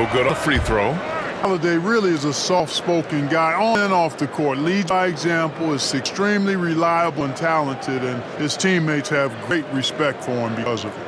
No good on the free throw. Holiday really is a soft-spoken guy on and off the court. Leads by example, is extremely reliable and talented, and his teammates have great respect for him because of it.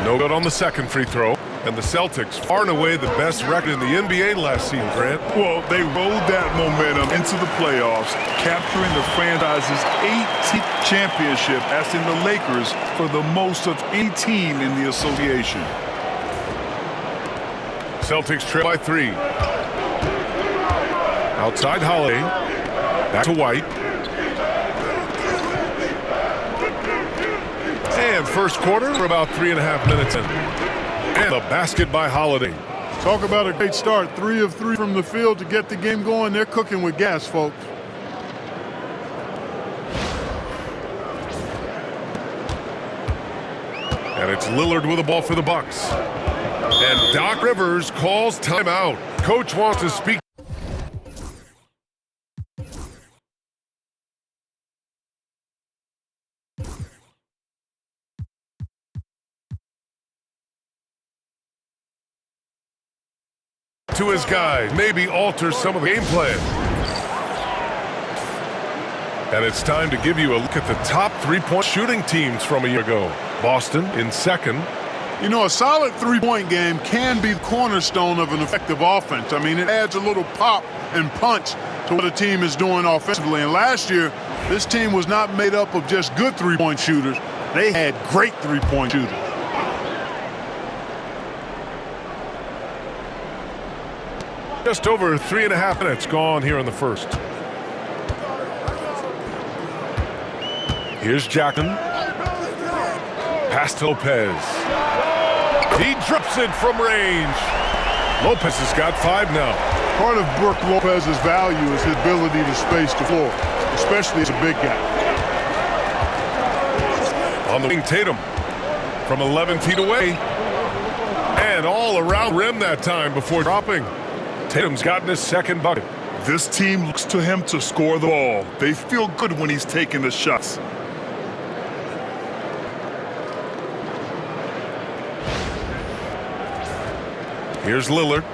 No good on the second free throw. And the Celtics, far and away the best record in the NBA last season, Grant. Well, they rode that momentum into the playoffs, capturing the franchise's 18th championship, passing the Lakers for the most of any team in the association. Celtics trail by 3. Outside Holiday. Back to White. And first quarter, we're about 3.5 minutes in. And a basket by Holiday. Talk about a great start. 3 of 3 from the field to get the game going. They're cooking with gas, folks. And it's Lillard with the ball for the Bucks. And Doc Rivers calls timeout. Coach wants to speak. To his guy, maybe alter some of the game plan. And it's time to give you a look at the top 3-point shooting teams from a year ago. Boston in second. You know, a solid 3-point game can be the cornerstone of an effective offense. I mean, it adds a little pop and punch to what a team is doing offensively. And last year, this team was not made up of just good 3-point shooters. They had great 3-point shooters. Just over 3.5 minutes gone here in the first. Here's Jackson. Pass to Lopez. He drops it from range. Lopez has got 5 now. Part of Brook Lopez's value is his ability to space the floor, especially as a big guy. On the wing, Tatum from 11 feet away. And all around rim that time before dropping. Tatum's gotten his second bucket. This team looks to him to score the ball. They feel good when he's taking the shots. Here's Lillard.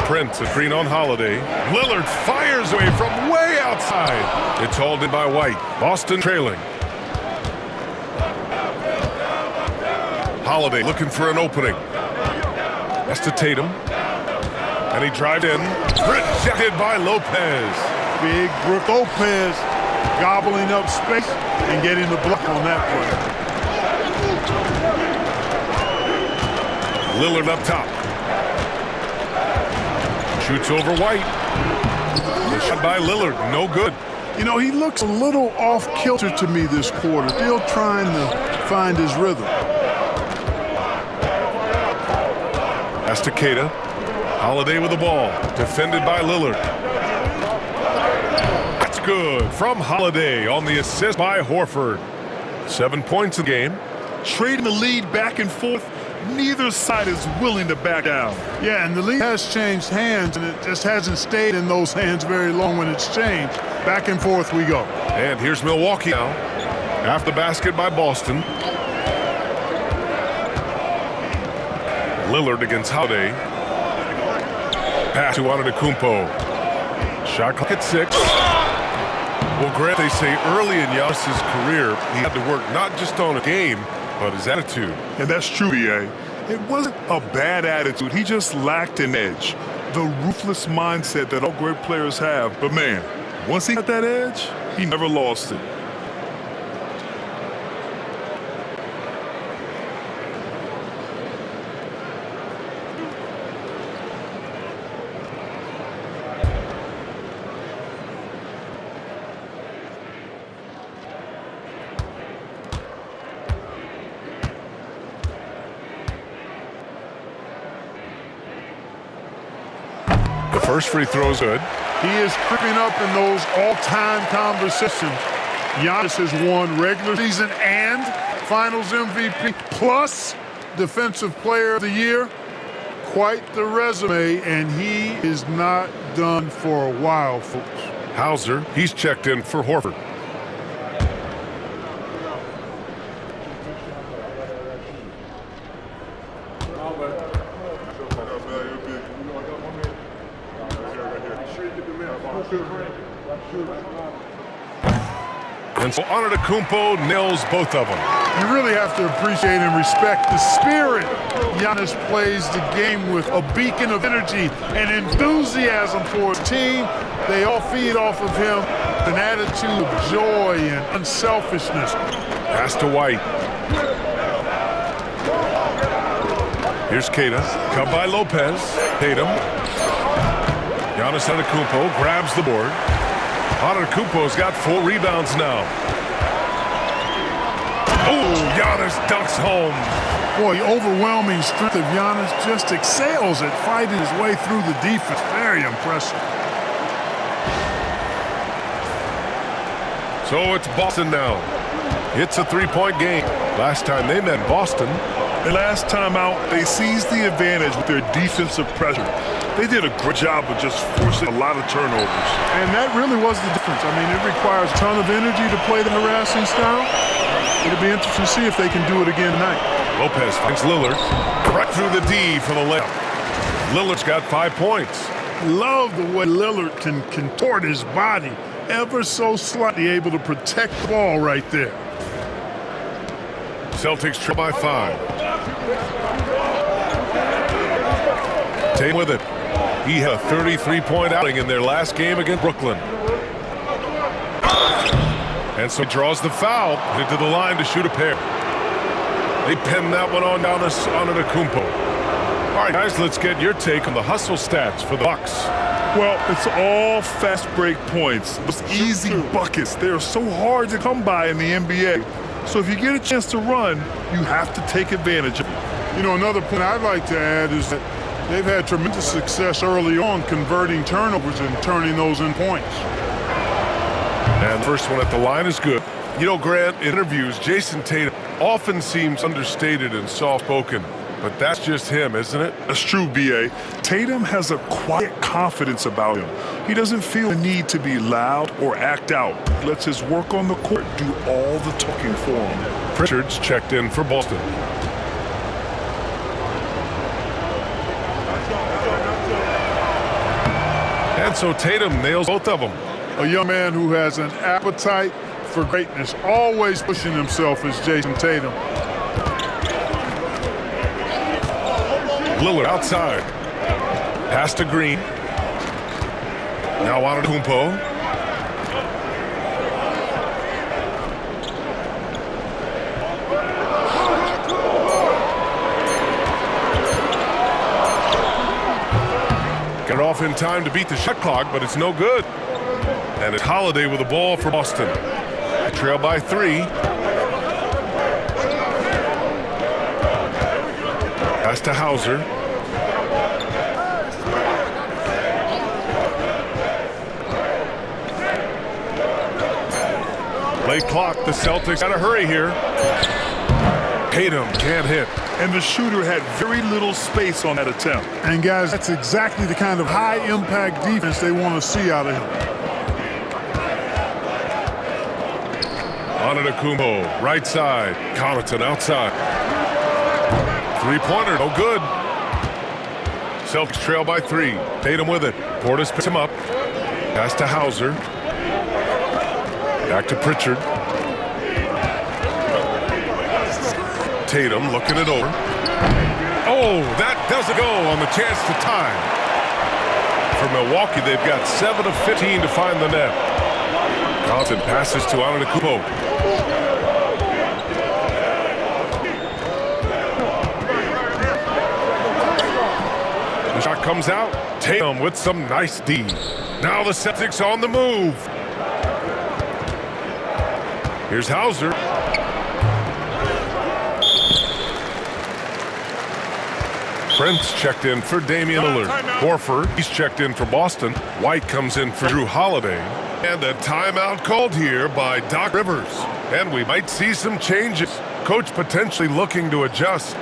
Prince, a screen on Holiday. Lillard fires away from way outside. It's hauled in by White. Boston trailing. Holiday looking for an opening. That's to Tatum. And he drives in. Rejected by Lopez. Big Brook Lopez gobbling up space and getting the block on that play. Lillard up top. Shoots over White. The shot by Lillard, no good. You know, he looks a little off-kilter to me this quarter, still trying to find his rhythm. That's to 𝘃. Holiday with the ball, defended by Lillard. That's good from Holiday on the assist by Horford. 7 points in the game. Trading the lead back and forth. Neither side is willing to back down. Yeah, and the lead has changed hands, and it just hasn't stayed in those hands very long when it's changed. Back and forth we go. And here's Milwaukee now. After the basket by Boston. Lillard against Holiday. Pass to Antetokounmpo. Shot clock at 6. Well, Grant, they say early in Giannis' career, he had to work not just on a game, but his attitude. And that's true, B.A. It wasn't a bad attitude. He just lacked an edge. The ruthless mindset that all great players have. But, man, once he got that edge, he never lost it. First free throw is good. He is creeping up in those all-time conversations. Giannis has won regular season and Finals MVP plus Defensive Player of the Year. Quite the resume, and he is not done for a while, folks. Hauser, he's checked in for Horford. And so Antetokounmpo nails both of them. You really have to appreciate and respect the spirit Giannis plays the game with, a beacon of energy and enthusiasm for his team. They all feed off of him, an attitude of joy and unselfishness. Pass to White. Here's 𝘃𝙗, cut by Lopez. TATUM. Giannis Antetokounmpo grabs the board. Antetokounmpo's got 4 rebounds now. Oh, Giannis dunks home. Boy, the overwhelming strength of Giannis just excels at fighting his way through the defense. Very impressive. So it's Boston now. It's a 3-point game. Last time they met Boston. And last time out, they seized the advantage with their defensive pressure. They did a great job of just forcing a lot of turnovers. And that really was the difference. I mean, it requires a ton of energy to play the harassing style. It'll be interesting to see if they can do it again tonight. Lopez finds Lillard. Right through the D for the layup. Lillard's got 5 points. Love the way Lillard can contort his body ever so slightly, able to protect the ball right there. Celtics trail by 5. TATUM with it. He had a 33-point outing in their last game against Brooklyn. And so he draws the foul into the line to shoot a pair. They pin that one on down to Antetokounmpo. All right, guys, let's get your take on the hustle stats for the Bucks. Well, it's all fast break points. Those easy buckets. They are so hard to come by in the NBA. So if you get a chance to run, you have to take advantage of it. You know, another point I'd like to add is that they've had tremendous success early on converting turnovers and turning those in points. And the first one at the line is good. You know, Grant, in interviews, Jayson Tatum often seems understated and soft-spoken. But that's just him, isn't it? That's true, B.A. Tatum has a quiet confidence about him. He doesn't feel the need to be loud or act out. He lets his work on the court do all the talking for him. Pritchard's checked in for Boston. And so Tatum nails both of them. A young man who has an appetite for greatness, always pushing himself, is Jayson Tatum. Lillard outside. Pass to Green. Now Antetokounmpo. Got it off in time to beat the shot clock, but it's no good. And it's Holiday with the ball for Boston. Trail by 3. Pass to Hauser. Late clock, the Celtics gotta hurry here. TATUM can't hit. And the shooter had very little space on that attempt. And guys, that's exactly the kind of high-impact defense they want to see out of him. Antetokounmpo, right side. Connaughton outside. Three-pointer, no good. Celtics trail by 3. TATUM with it. Portis picks him up. Pass to Hauser. Back to Pritchard. TATUM looking it over. Oh, that doesn't go on the chance to tie. For Milwaukee, they've got 7 of 15 to find the net. Connaughton passes to Antetokounmpo. The shot comes out. TATUM with some nice D. Now the Celtics on the move. Here's Hauser. Brent's checked in for Damian Lillard. Horford, he's checked in for Boston. White comes in for Jrue Holiday. And a timeout called here by Doc Rivers. And we might see some changes. Coach potentially looking to adjust.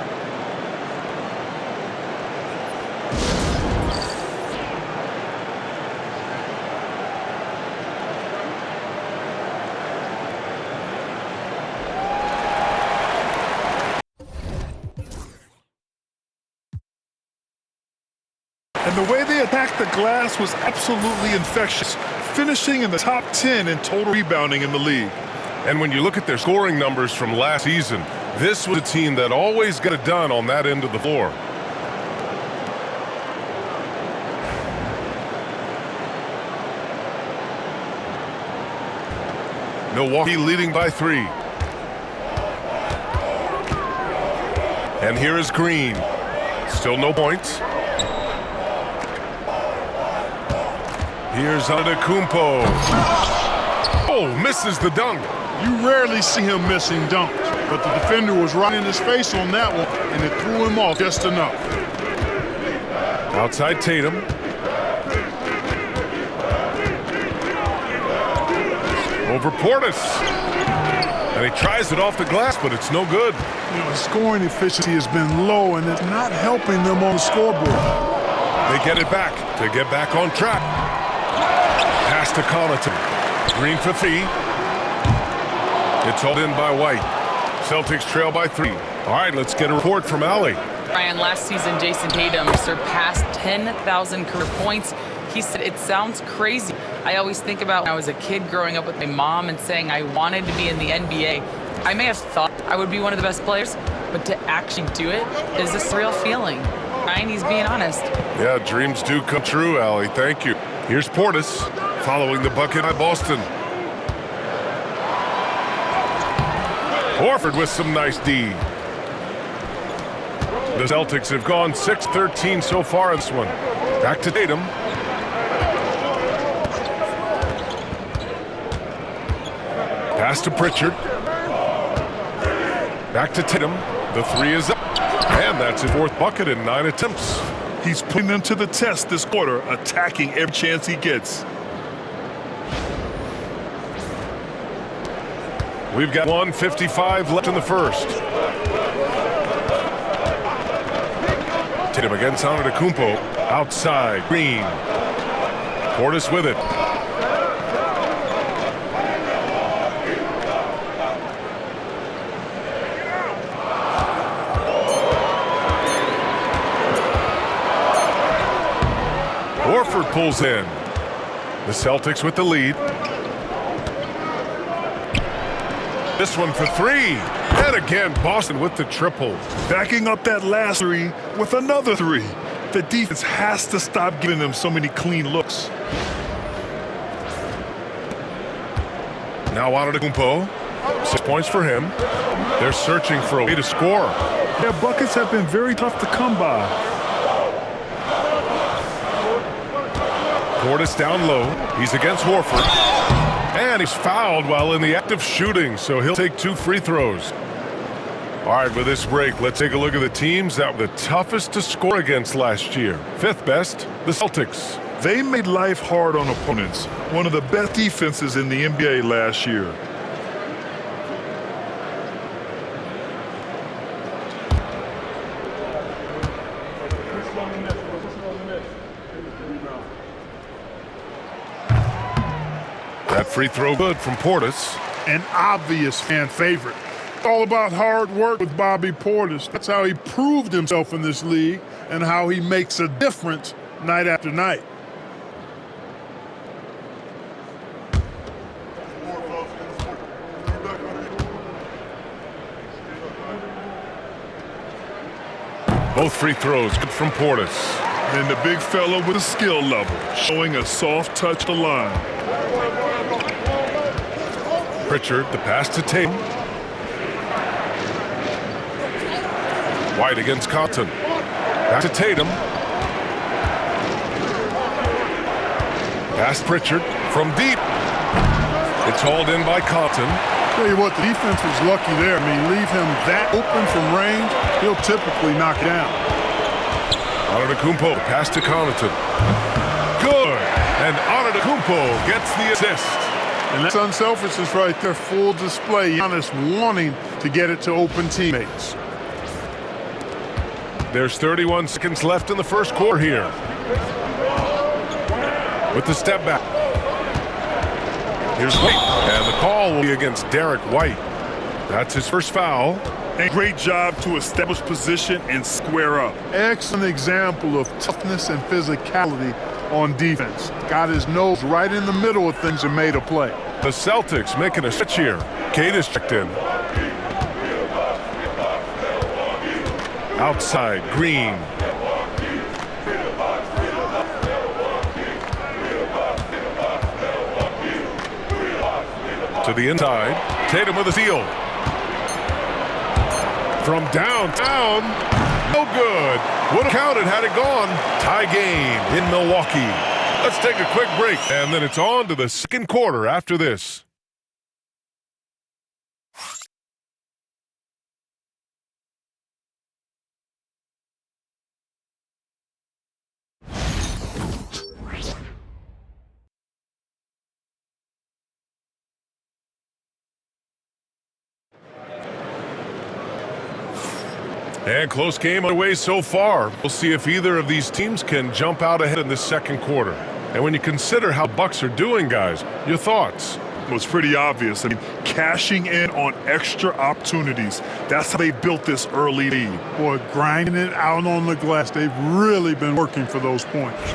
And the way they attacked the glass was absolutely infectious, finishing in the top 10 in total rebounding in the league. And when you look at their scoring numbers from last season, this was a team that always got it done on that end of the floor. Milwaukee leading by 3. And here is Green. Still no points. Here's Antetokounmpo. Oh, misses the dunk. You rarely see him missing dunks, but the defender was right in his face on that one, and it threw him off just enough. Outside Tatum. Over Portis. And he tries it off the glass, but it's no good. You know, his scoring efficiency has been low, and it's not helping them on the scoreboard. They get it back to get back on track. Pass to Connaughton. Green for 3. It's hauled in by White. Celtics trail by 3. All right, let's get a report from Allie. Ryan, last season, Jayson Tatum surpassed 10,000 career points. He said, "It sounds crazy. I always think about when I was a kid growing up with my mom and saying I wanted to be in the NBA. I may have thought I would be one of the best players, but to actually do it is a surreal feeling." Ryan, he's being honest. Yeah, dreams do come true, Allie. Thank you. Here's Portis following the bucket by Boston. Horford with some nice D. The Celtics have gone 6-13 so far in this one. Back to Tatum. Pass to Pritchard. Back to Tatum. The 3 is up. And that's his 4th bucket in 9 attempts. He's putting them to the test this quarter, attacking every chance he gets. We've got 1:55 left in the first. Tatum against Antetokounmpo. Outside, Green. Portis with it. Horford pulls in. The Celtics with the lead. This one for 3. And again, Boston with the triple. Backing up that last 3 with another 3. The defense has to stop giving them so many clean looks. Now Antetokounmpo. 6 points for him. They're searching for a way to score. Their buckets have been very tough to come by. Portis down low. He's against Horford. And he's fouled while in the act of shooting, so he'll take 2 free throws. All right, with this break, let's take a look at the teams that were the toughest to score against last year. 5th best, the Celtics. They made life hard on opponents. One of the best defenses in the NBA last year. That free throw good from Portis. An obvious fan favorite. All about hard work with Bobby Portis. That's how he proved himself in this league and how he makes a difference night after night. Both free throws good from Portis. And the big fella with a skill level, showing a soft touch to line. Pritchard, the pass to Tatum. White against Connaughton. Back to Tatum. Pass Pritchard from deep. It's hauled in by Connaughton. Tell you what, the defense was lucky there. I mean, leave him that open from range, he'll typically knock down. Antetokounmpo, pass to Connaughton. Good. And Antetokounmpo gets the assist. And that's unselfishness right there, full display. Giannis wanting to get it to open teammates. There's 31 seconds left in the first quarter here. With the step back. Here's White. And the call will be against Derek White. That's his first foul. And great job to establish position and square up. Excellent example of toughness and physicality on defense. Got his nose right in the middle of things and made a play. The Celtics making a switch here. 𝘃 checked in. Outside, Green. To the inside, Tatum with a steal. From downtown, no good. Would have counted had it gone. Tie game in Milwaukee. Let's take a quick break, and then it's on to the second quarter after this. And close game underway so far. We'll see if either of these teams can jump out ahead in this second quarter. And when you consider how Bucks are doing, guys, your thoughts? Well, it's pretty obvious. I mean, cashing in on extra opportunities. That's how they built this early lead. Boy, grinding it out on the glass. They've really been working for those points.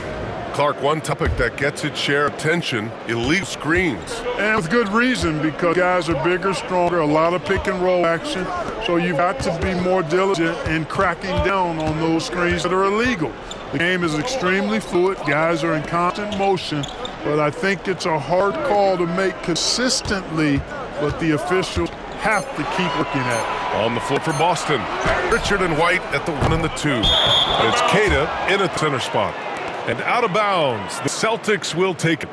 Clark, one topic that gets its share of attention, illegal screens. And with good reason, because guys are bigger, stronger, a lot of pick and roll action. So you've got to be more diligent in cracking down on those screens that are illegal. The game is extremely fluid. Guys are in constant motion, but I think it's a hard call to make consistently, but the officials have to keep working at it. On the floor for Boston, Richard and White at the 1 and the 2. It's 𝘃 in a center spot. And out of bounds, the Celtics will take it.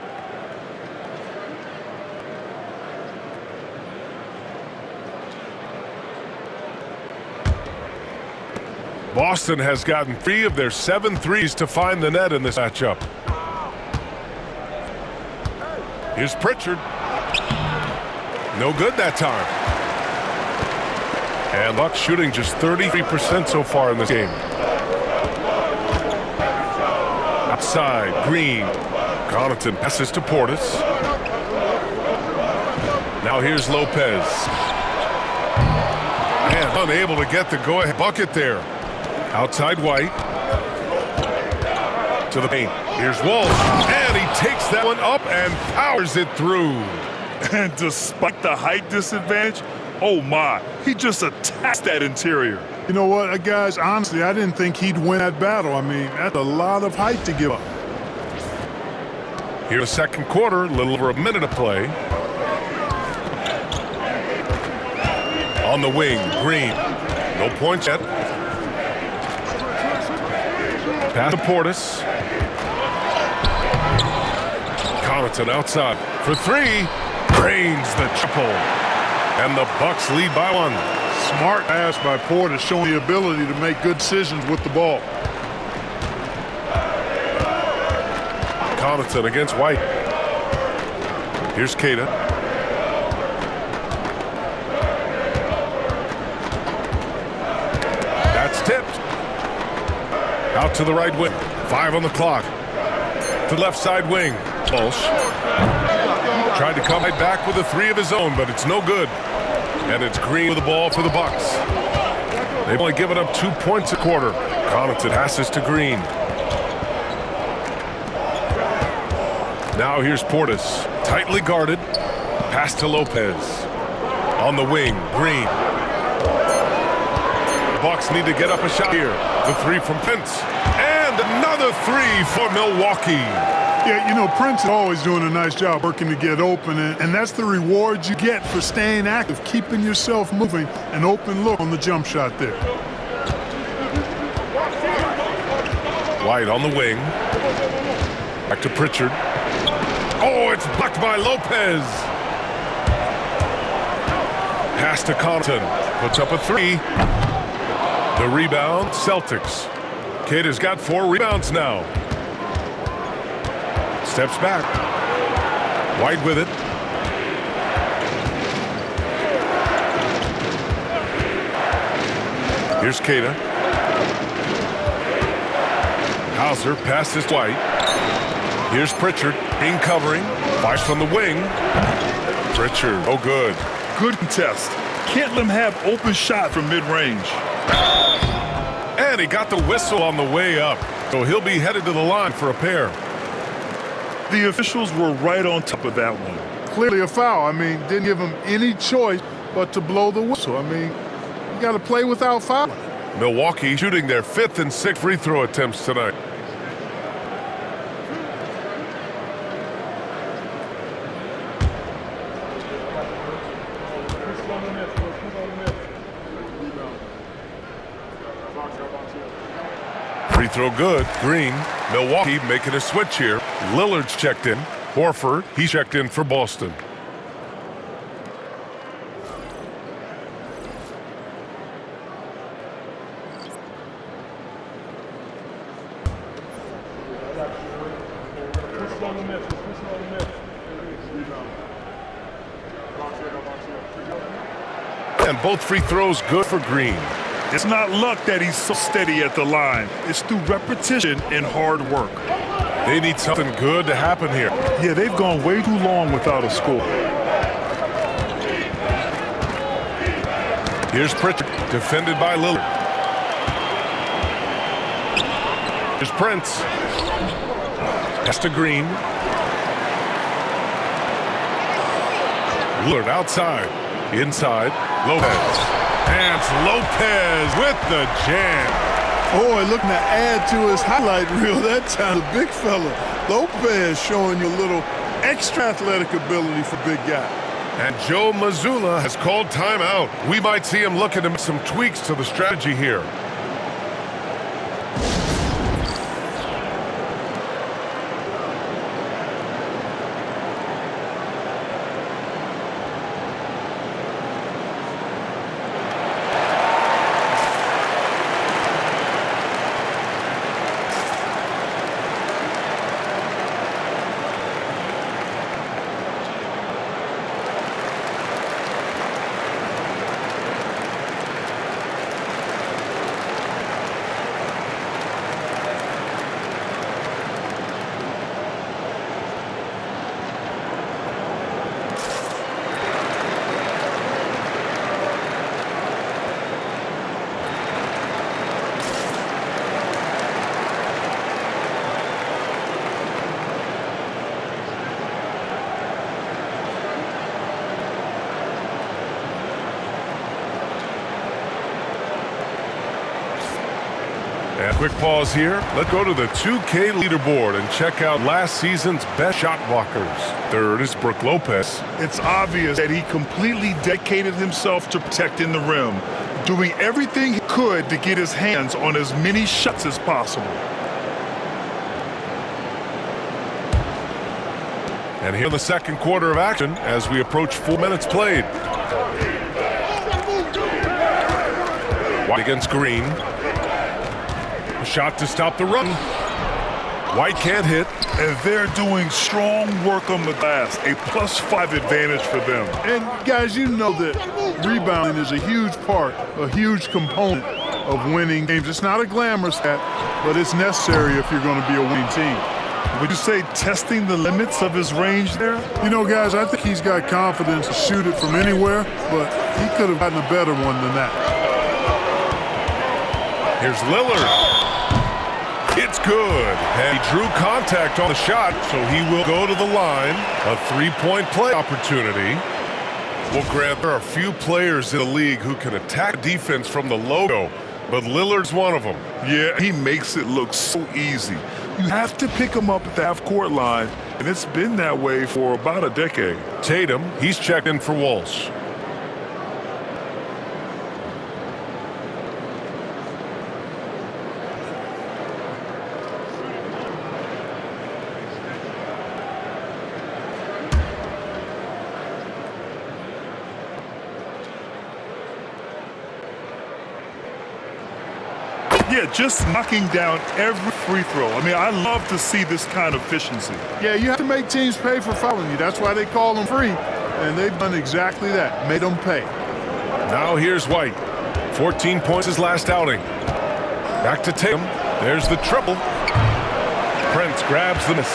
Boston has gotten 3 of their 7 threes to find the net in this matchup. Here's Pritchard. No good that time. And Bucks shooting just 33% so far in this game. Outside, Green. Connaughton passes to Portis. Now here's Lopez. And unable to get the go-ahead bucket there. Outside White. To the paint. Here's Walsh. And he takes that one up and powers it through. And despite the height disadvantage, oh my, he just attacks that interior. You know what, guys, honestly, I didn't think he'd win that battle. I mean, that's a lot of height to give up. Here's the second quarter, a little over a minute of play. On the wing, Green. No points yet. Pass to Portis. Connaughton outside for 3. Drains the triple. And the Bucks lead by 1. Smart pass by Portis, showing the ability to make good decisions with the ball. Connaughton against White. Here's 𝘃. That's tipped. Out to the right wing. 5 on the clock. To left side wing. Walsh. Tried to come right back with a 3 of his own, but it's no good. And it's Green with the ball for the Bucks. They've only given up 2 points a quarter. Connaughton passes to Green. Now here's Portis. Tightly guarded. Pass to Lopez. On the wing, Green. The Bucks need to get up a shot here. The 3 from Pence. And another 3 for Milwaukee. Yeah, you know, Prince is always doing a nice job working to get open, and that's the reward you get for staying active, keeping yourself moving, an open look on the jump shot there. White on the wing. Back to Pritchard. Oh, it's blocked by Lopez. Pass to Connaughton. Puts up a 3. The rebound, Celtics. Kid has got 4 rebounds now. Steps back. White with it. Here's 𝘃𝗦. Hauser passes White. Here's Pritchard. In covering. Fires from the wing. Pritchard. Oh, good. Good contest. Can't let him have open shot from mid-range. And he got the whistle on the way up. So he'll be headed to the line for a pair. The officials were right on top of that one. Clearly a foul. I mean, didn't give him any choice but to blow the whistle. I mean, you got to play without fouling. Milwaukee shooting their 5th and 6th free throw attempts tonight. Free throw good. Green. Milwaukee making a switch here. Lillard's checked in. Horford, he checked in for Boston. And both free throws good for Green. It's not luck that he's so steady at the line. It's through repetition and hard work. They need something good to happen here. Yeah, they've gone way too long without a score. Here's Pritchard, defended by Lillard. Here's Prince. Pass to Green. Lillard outside. Inside, Lopez. And it's Lopez with the jam. Boy, looking to add to his highlight reel that time, the big fella. Lopez showing you a little extra athletic ability for big guy. And Joe Mazzulla has called timeout. We might see him looking to make some tweaks to the strategy here. And quick pause here. Let's go to the 2K leaderboard and check out last season's best shot blockers. Third is Brook Lopez. It's obvious that he completely dedicated himself to protecting the rim, doing everything he could to get his hands on as many shots as possible. And here in the second quarter of action as we approach 4 minutes played. White against Green. A shot to stop the run. White can't hit. And they're doing strong work on the glass, a +5 advantage for them. And guys, you know that rebounding is a huge part, a huge component of winning games. It's not a glamorous stat, but it's necessary if you're going to be a winning team. Would you say testing the limits of his range there? You know, guys, I think he's got confidence to shoot it from anywhere, but he could have gotten a better one than that. Here's Lillard. It's good. And he drew contact on the shot, so he will go to the line. A three-point play opportunity. Well, Grant, there are few players in the league who can attack defense from the logo, but Lillard's one of them. Yeah, he makes it look so easy. You have to pick him up at the half-court line, and it's been that way for about a decade. TATUM, he's checked in for Walsh. Yeah, just knocking down every free throw. I mean, I love to see this kind of efficiency. Yeah, you have to make teams pay for fouling you. That's why they call them free. And they've done exactly that, made them pay. Now here's White. 14 points his last outing. Back to Tatum. There's the triple. Prince grabs the miss.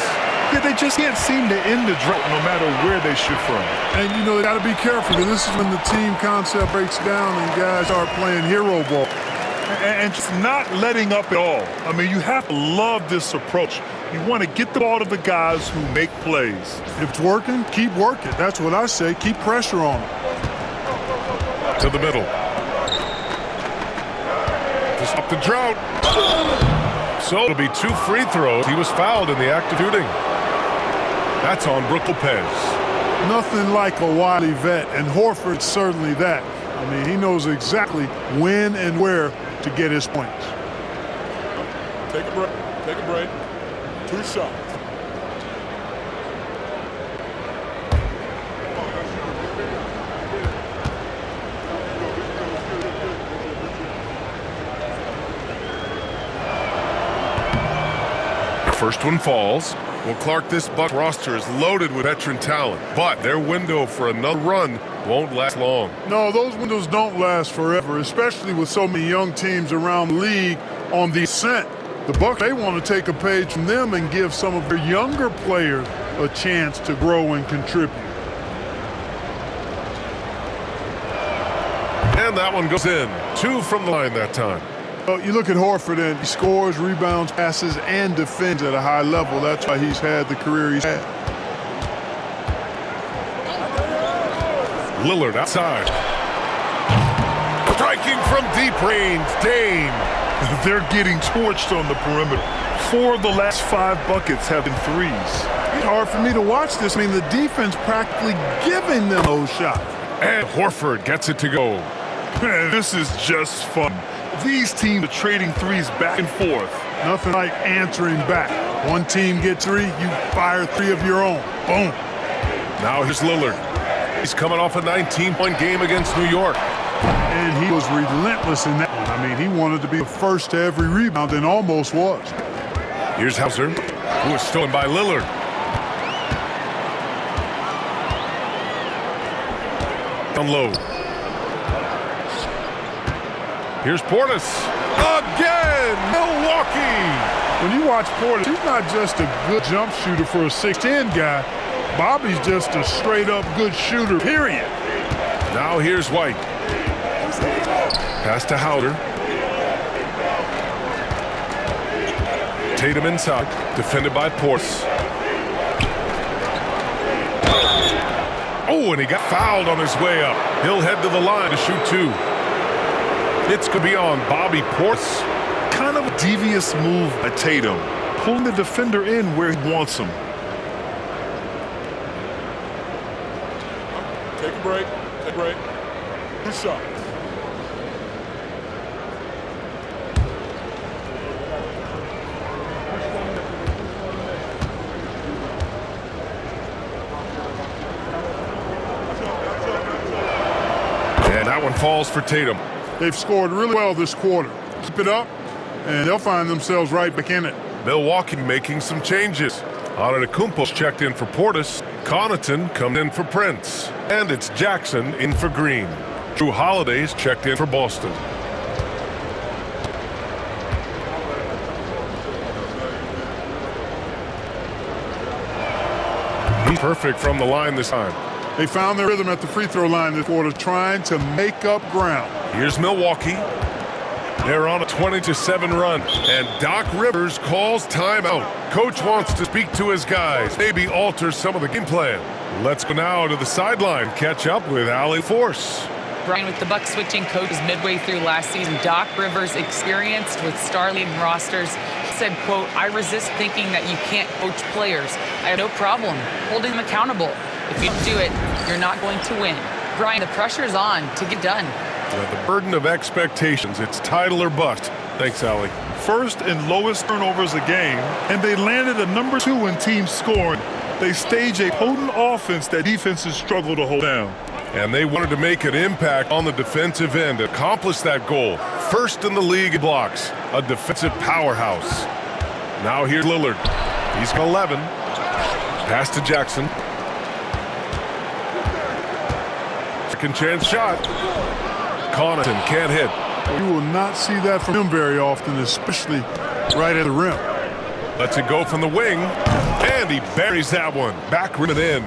Yeah, they just can't seem to end the drought no matter where they shoot from. And, you know, they got to be careful because this is when the team concept breaks down and guys start playing hero ball. And just not letting up at all. I mean, you have to love this approach. You want to get the ball to the guys who make plays. If it's working, keep working. That's what I say. Keep pressure on them. To the middle. To stop the drought. So it'll be 2 free throws. He was fouled in the act of shooting. That's on Brook Lopez. Nothing like a wily vet, and Horford's certainly that. I mean, he knows exactly when and where to get his points. Take a break. Take a break. 2 shots. First one falls. Well, Clark, this Buck roster is loaded with veteran talent, but their window for another run won't last long. No, those windows don't last forever, especially with so many young teams around the league on the ascent. The Bucks, they want to take a page from them and give some of their younger players a chance to grow and contribute. And that one goes in. 2 from the line that time. Well, you look at Horford, and he scores, rebounds, passes, and defends at a high level. That's why he's had the career he's had. Lillard outside. Striking from deep range, Dame. They're getting torched on the perimeter. 4 of the last 5 buckets have been threes. It's hard for me to watch this. I mean, the defense practically giving them those shots. And Horford gets it to go. Man, this is just fun. These teams are trading threes back and forth. Nothing like answering back. One team gets 3, you fire 3 of your own. Boom. Now here's Lillard. He's coming off a 19-point game against New York. And he was relentless in that one. I mean, he wanted to be the first to every rebound and almost was. Here's Hauser, who is stolen by Lillard. Down low. Here's Portis. Again, Milwaukee. When you watch Portis, he's not just a good jump shooter for a 6'10" guy. Bobby's just a straight-up good shooter, period. Now here's White. Pass to Hauser. Tatum inside, defended by Portis. Oh, and he got fouled on his way up. He'll head to the line to shoot 2. It's going to be on Bobby Portis. Kind of a devious move by Tatum, pulling the defender in where he wants him. Take a break. Take a break. 2 shots. And that one falls for Tatum. They've scored really well this quarter. Keep it up, and they'll find themselves right back in it. Milwaukee making some changes. Antetokounmpo's checked in for Portis. Connaughton comes in for Prince. And it's Jackson in for Green. Jrue Holiday's checked in for Boston. He's perfect from the line this time. They found their rhythm at the free throw line this quarter, trying to make up ground. Here's Milwaukee. They're on a 20-7 run, and Doc Rivers calls timeout. Coach wants to speak to his guys, maybe alter some of the game plan. Let's go now to the sideline, catch up with Allie Force. Brian, with the Bucks switching coaches midway through last season, Doc Rivers, experienced with star-leading rosters, said, quote, "I resist thinking that you can't coach players. I have no problem holding them accountable. If you don't do it, you're not going to win." Brian, the pressure's on to get done. The burden of expectations, it's title or bust. Thanks, Allie. First and lowest turnovers a game, and they landed at number 2 in team scoring. They stage a potent offense that defenses struggle to hold down. And they wanted to make an impact on the defensive end, accomplish that goal. First in the league in blocks, a defensive powerhouse. Now here's Lillard. He's got 11. Pass to Jackson. Second chance shot. Connaughton can't hit. You will not see that from him very often, especially right at the rim. Lets it go from the wing, and he buries that one. Back rim and in.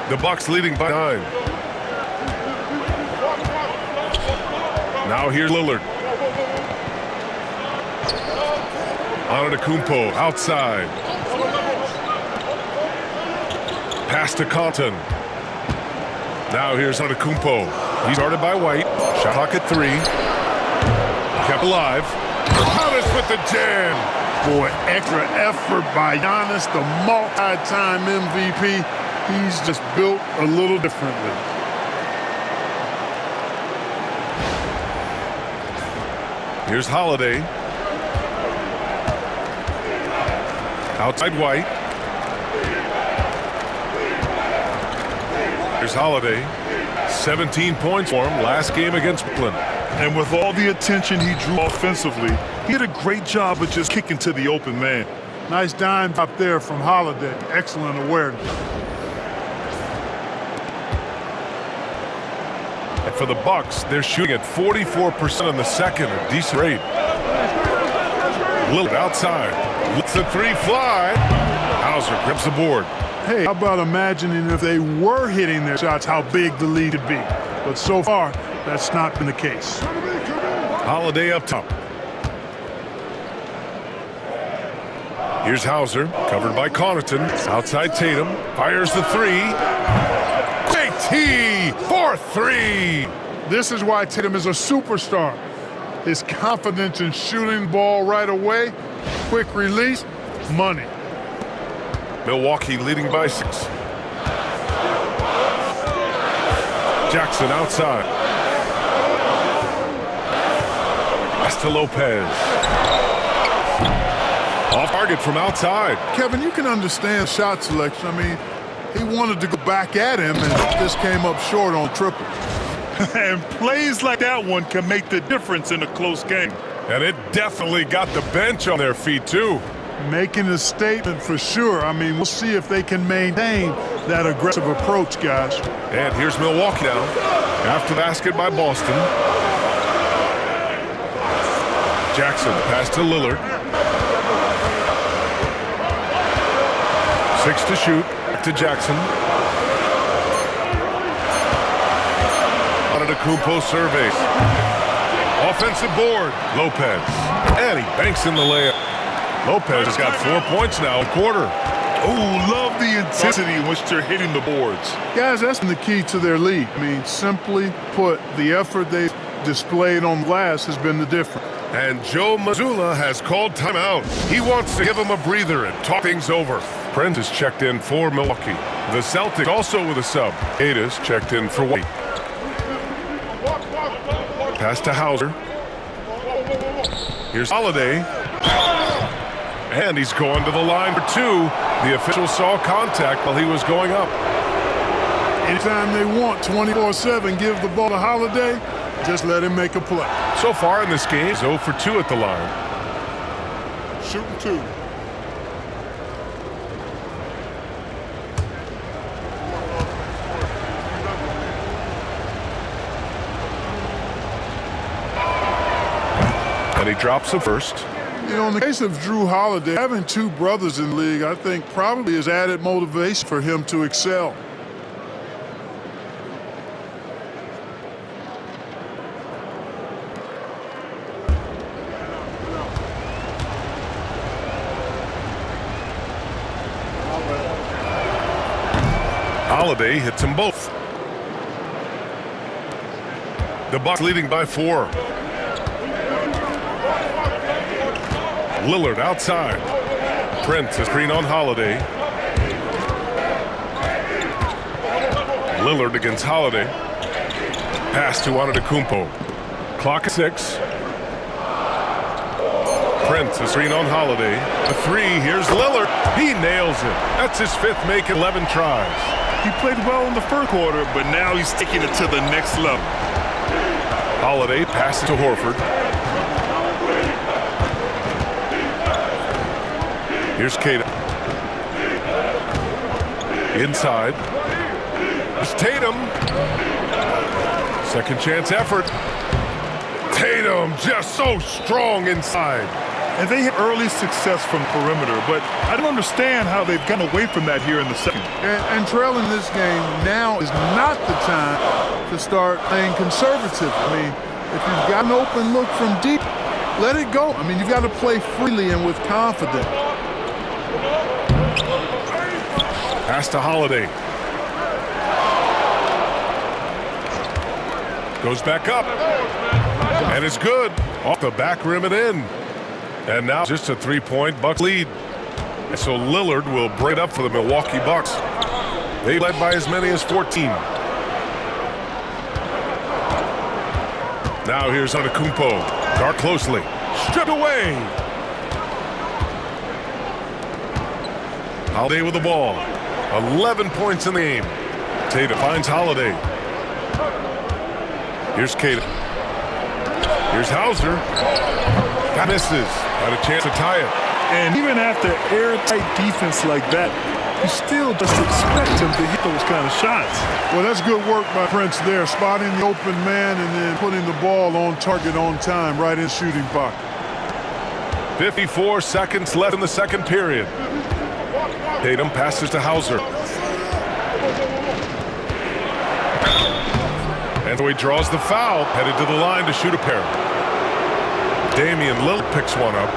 The Bucks leading by 9. Now here's Lillard. Antetokounmpo outside. Pass to Compton. Now here's Antetokounmpo. He's guarded by White. Shot clock at 3. Kept alive. Giannis with the jam. Boy, extra effort by Giannis, the multi-time MVP. He's just built a little differently. Here's Holiday. Outside White. Here's Holiday. 17 points for him last game against Brooklyn. And with all the attention he drew offensively, he did a great job of just kicking to the open man. Nice dime up there from Holiday. Excellent awareness. And for the Bucks, they're shooting at 44% in the second, a decent rate. Lillard outside. Lets the 3 fly. Hauser grips the board. Hey, how about imagining if they were hitting their shots, how big the lead could be? But so far, that's not been the case. Holiday up top. Here's Hauser, covered by Connaughton. Outside Tatum, fires the 3. JT for 3. This is why Tatum is a superstar. His confidence in shooting the ball right away, quick release, money. Milwaukee leading by 6. Jackson outside. Pass to Lopez. Off target from outside. Kevin, you can understand shot selection. I mean, he wanted to go back at him and just came up short on triple. And plays like that one can make the difference in a close game. And it definitely got the bench on their feet, too. Making a statement for sure. I mean, we'll see if they can maintain that aggressive approach, guys. And here's Milwaukee now. After the basket by Boston. Jackson pass to Lillard. 6 to shoot. Back to Jackson. Antetokounmpo surveys. Offensive board. Lopez. And he banks in the layup. Lopez has got 4 points now, a quarter. Oh, love the intensity in which they're hitting the boards. Guys, that's the key to their lead. I mean, simply put, the effort they've displayed on glass has been the difference. And Joe Mazzulla has called timeout. He wants to give him a breather and talk things over. Prentice is checked in for Milwaukee. The Celtics also with a sub. Ada's checked in for White. Pass to Hauser. Here's Holiday. And he's going to the line for 2. The official saw contact while he was going up. Anytime they want 24/7, give the ball to Holiday, just let him make a play. So far in this game, 0 for 2 at the line. Shooting 2. And he drops the first. You know, in the case of Jrue Holiday, having 2 brothers in the league, I think probably is added motivation for him to excel. Holiday hits them both. The Bucks leading by 4. Lillard outside. Prince is screen on Holiday. Lillard against Holiday. Pass to Antetokounmpo. Clock at 6. Prince, a screen on Holiday. A 3, here's Lillard. He nails it. That's his 5th make in 11 tries. He played well in the first quarter, but now he's taking it to the next level. Holiday passes to Horford. Here's 𝘃𝑚. Inside. It's TATUM. Second chance effort. TATUM just so strong inside. And they had early success from perimeter, but I don't understand how they've gotten away from that here in the second. And trailing this game now is not the time to start playing conservative. I mean, if you've got an open look from deep, let it go. I mean, you've got to play freely and with confidence. Pass to Holiday. Goes back up. And it's good. Off the back rim and in. And now just a 3-point Bucks lead. And so Lillard will break it up for the Milwaukee Bucks. They led by as many as 14. Now here's Antetokounmpo. Guard closely. Stripped away. Holiday with the ball. 11 points in the game. TATUM finds Holiday. Here's 𝘃𝑚. Here's Hauser. That misses. Had a chance to tie it. And even after airtight defense like that, you still just expect him to hit those kind of shots. Well, that's good work by Prince there, spotting the open man and then putting the ball on target on time, right in shooting pocket. 54 seconds left in the second period. TATUM passes to Hauser. And so he draws the foul, headed to the line to shoot a pair. Damian Lillard picks one up.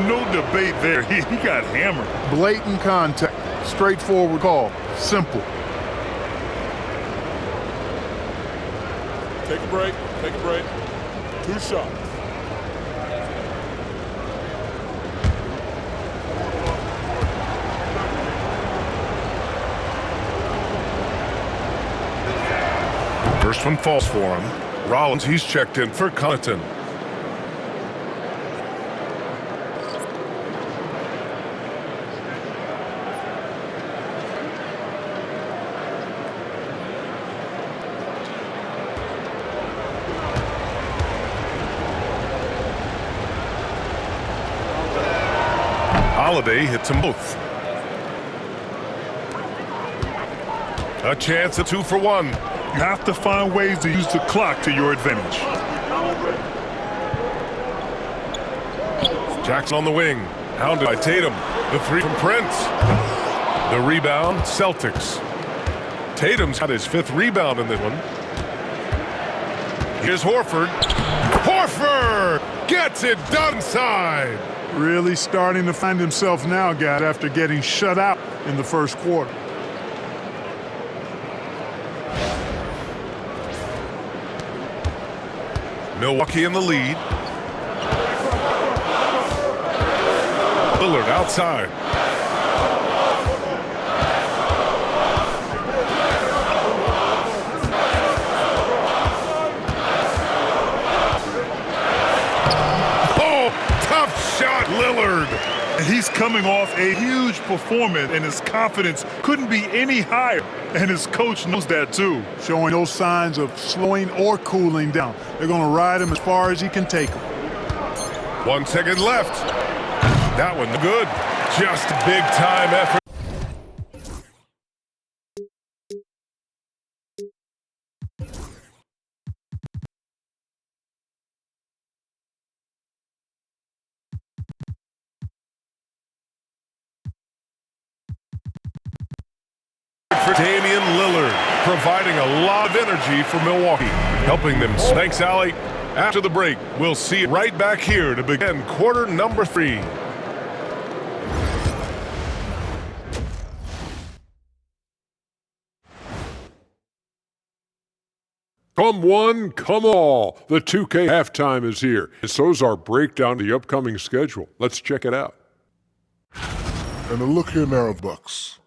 No debate there. He got hammered. Blatant contact. Straightforward call. Simple. Take a break. Take a break. 2 shots. First one falls for him. Rollins, he's checked in for Connaughton. Holiday hits them both. A chance at 2 for 1. You have to find ways to use the clock to your advantage. Jackson on the wing. Hounded by TATUM. The 3 from Prince. The rebound, Celtics. TATUM's got his 5th rebound in this one. Here's Horford. Horford gets it done inside. Really starting to find himself now, guys, after getting shut out in the first quarter. Milwaukee in the lead. Lillard outside. Oh, tough shot, Lillard. He's coming off a huge performance, and his confidence couldn't be any higher. And his coach knows that, too. Showing no signs of slowing or cooling down. They're going to ride him as far as he can take him. 1 second left. That one good. Just a big-time effort. For Damian Lillard, providing a lot of energy for Milwaukee, helping them. Thanks, Allie. After the break, we'll see you right back here to begin quarter number 3. Come one, come all. The 2K halftime is here, and so's our breakdown of the upcoming schedule. Let's check it out. And a look here now at Bucks.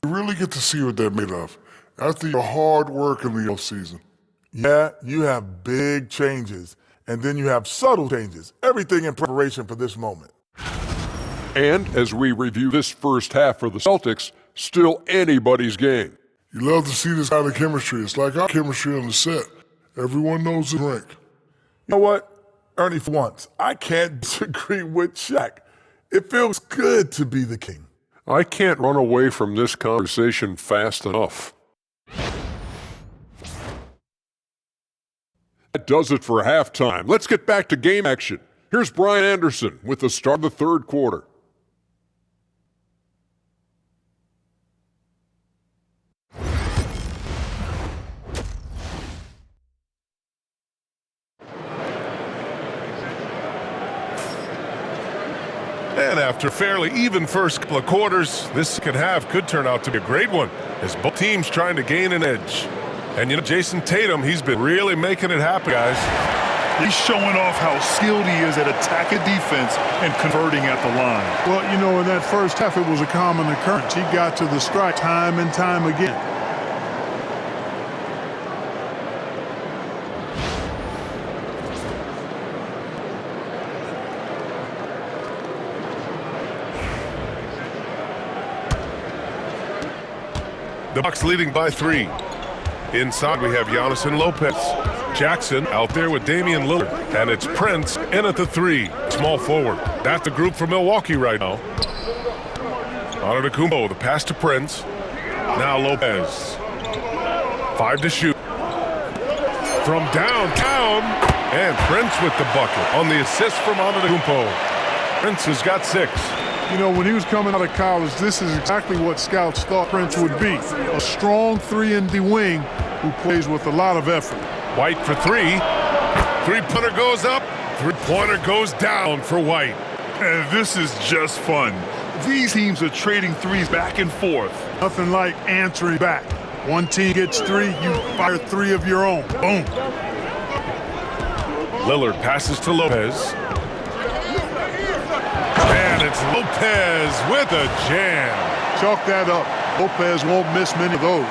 You really get to see what they're made of after your hard work in the offseason. Yeah, you have big changes, And then you have subtle changes, everything in preparation for this moment. And as we review this first half for the Celtics, still anybody's game. You love to see this kind of chemistry. It's like our chemistry on the set. Everyone knows the drink. You know what, Ernie, for once, I can't disagree with Shaq. It feels good to be the king. I can't run away from this conversation fast enough. That does it for halftime. Let's get back to game action. Here's Brian Anderson with the start of the third quarter. And after a fairly even first couple of quarters, this second half could turn out to be a great one as both teams trying to gain an edge. And you know, Jayson Tatum, he's been really making it happen, guys. He's showing off how skilled he is at attacking defense and converting at the line. Well, you know, in that first half, it was a common occurrence. He got to the strike time and time again. The Bucks leading by 3. Inside we have Giannis and Lopez. Jackson out there with Damian Lillard. And it's Prince in at the 3. Small forward. That's the group for Milwaukee right now. Antetokounmpo, the pass to Prince. Now Lopez. 5 to shoot. From downtown. And Prince with the bucket on the assist from Antetokounmpo. Prince has got 6. You know, when he was coming out of college, this is exactly what scouts thought Prince would be. A strong 3-and-D wing who plays with a lot of effort. White for 3. Three-pointer goes up. Three-pointer goes down for White. And this is just fun. These teams are trading threes back and forth. Nothing like answering back. One team gets 3, you fire 3 of your own. Boom. Lillard passes to Lopez. And it's Lopez with a jam. Chalk that up. Lopez won't miss many of those.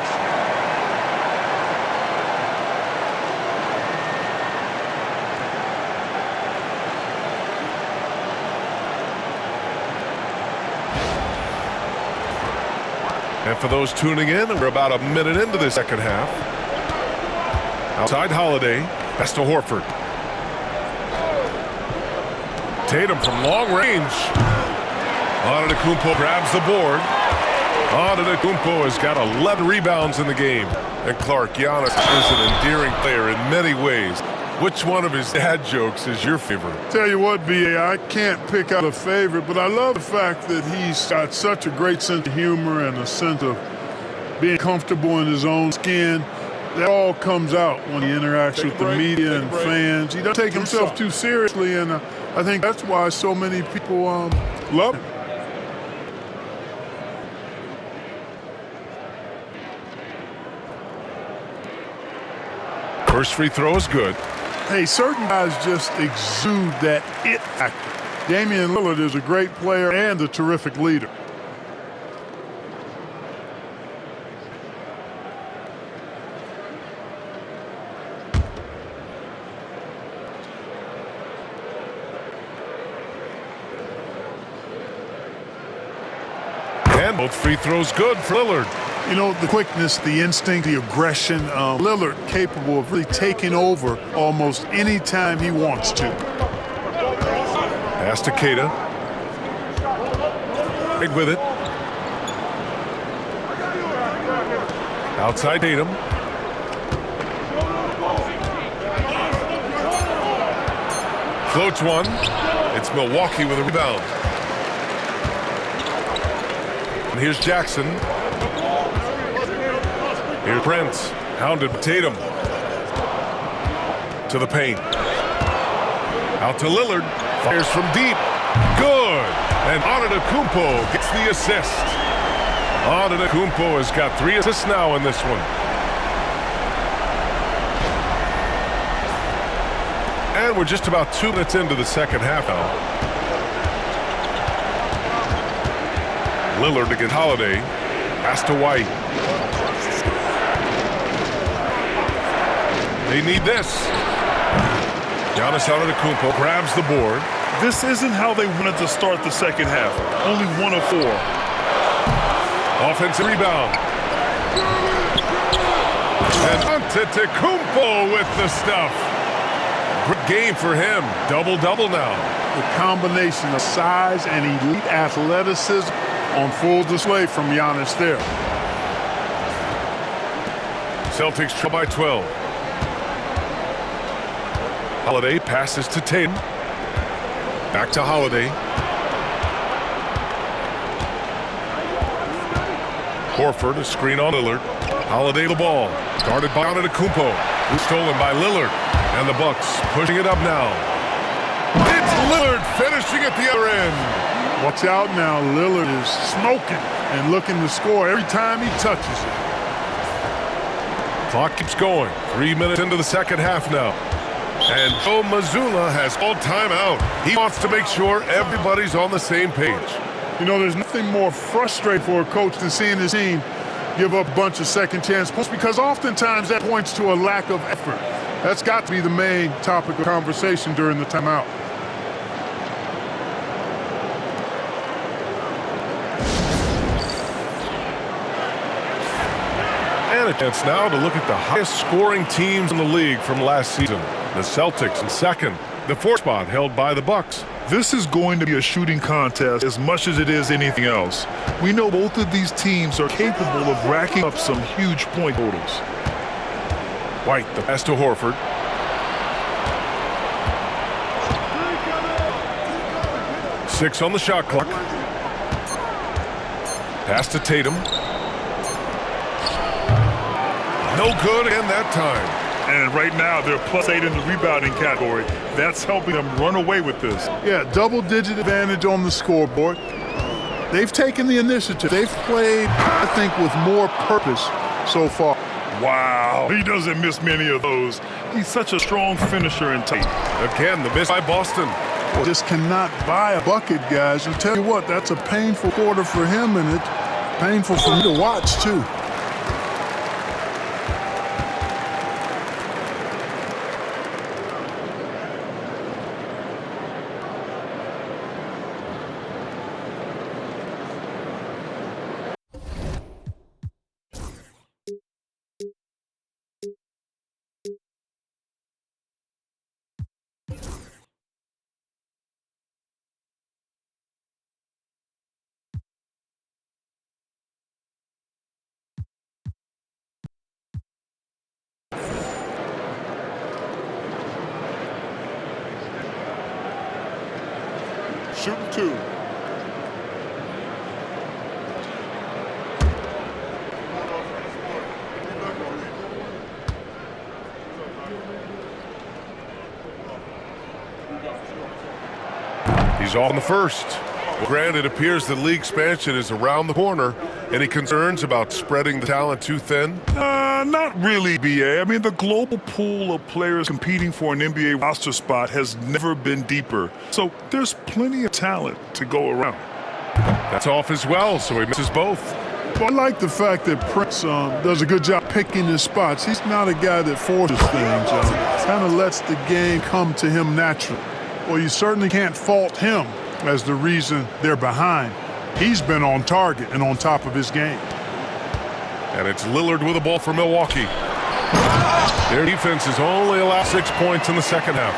And for those tuning in, we're about a minute into the second half. Outside Holiday, pass to Horford. Tatum from long range. Antetokounmpo grabs the board. Antetokounmpo has got 11 rebounds in the game. And Clark, Giannis is an endearing player in many ways. Which one of his dad jokes is your favorite? Tell you what, B.A., I can't pick out a favorite, but I love the fact that he's got such a great sense of humor and a sense of being comfortable in his own skin. That all comes out when he interacts with the media and fans. He doesn't take himself too seriously, and I think that's why so many people love him. First free throw is good. Hey, certain guys just exude that it factor. Damian Lillard is a great player and a terrific leader. And both free throws good for Lillard. You know, the quickness, the instinct, the aggression, Lillard capable of really taking over almost any time he wants to. Pass to 𝘃. Big with it. Outside Tatum. Floats one. It's Milwaukee with a rebound. And here's Jackson. Here's Prince, hounded by Tatum. To the paint. Out to Lillard. Fires from deep. Good. And Antetokounmpo gets the assist. Antetokounmpo has got 3 assists now in this one. And we're just about 2 minutes into the second half now. Lillard against Holiday. Pass to White. They need this. Giannis Antetokounmpo grabs the board. This isn't how they wanted to start the second half. Only 1 of 4. Offensive rebound. And Antetokounmpo with the stuff. Great game for him. Double-double now. The combination of size and elite athleticism on full display from Giannis there. Celtics trail by 12. Holiday passes to TATUM. Back to Holiday. Horford, a screen on Lillard. Holiday the ball. Guarded by Antetokounmpo. Stolen by Lillard. And the Bucks pushing it up now. It's Lillard finishing at the other end. Watch out now. Lillard is smoking and looking to score every time he touches it. Clock keeps going. 3 minutes into the second half now. And Joe Mazzulla has called timeout. He wants to make sure everybody's on the same page. You know, there's nothing more frustrating for a coach than seeing his team give up a bunch of second chance points, because oftentimes that points to a lack of effort. That's got to be the main topic of conversation during the timeout. And a chance now to look at the highest scoring teams in the league from last season. The Celtics in second, the 4th spot held by the Bucks. This is going to be a shooting contest as much as it is anything else. We know both of these teams are capable of racking up some huge point totals. White, the pass to Horford. Six on the shot clock. Pass to TATUM. No good again that time. And right now, they're +8 in the rebounding category. That's helping them run away with this. Yeah, double-digit advantage on the scoreboard. They've taken the initiative. They've played, I think, with more purpose so far. Wow, he doesn't miss many of those. He's such a strong finisher and tight. Again, the miss by Boston. Just cannot buy a bucket, guys. And tell you what, that's a painful quarter for him, and it's painful for me to watch, too. Shooting 2. He's off on the first. Granted, it appears the league expansion is around the corner. Any concerns about spreading the talent too thin? Not really, B.A. I mean, the global pool of players competing for an NBA roster spot has never been deeper. So there's plenty of talent to go around. That's off as well, so he misses both. Well, I like the fact that Prince does a good job picking his spots. He's not a guy that forces things. Kind of lets the game come to him naturally. Well, you certainly can't fault him as the reason they're behind. He's been on target and on top of his game. And it's Lillard with the ball for Milwaukee. Their defense has only allowed 6 points in the second half.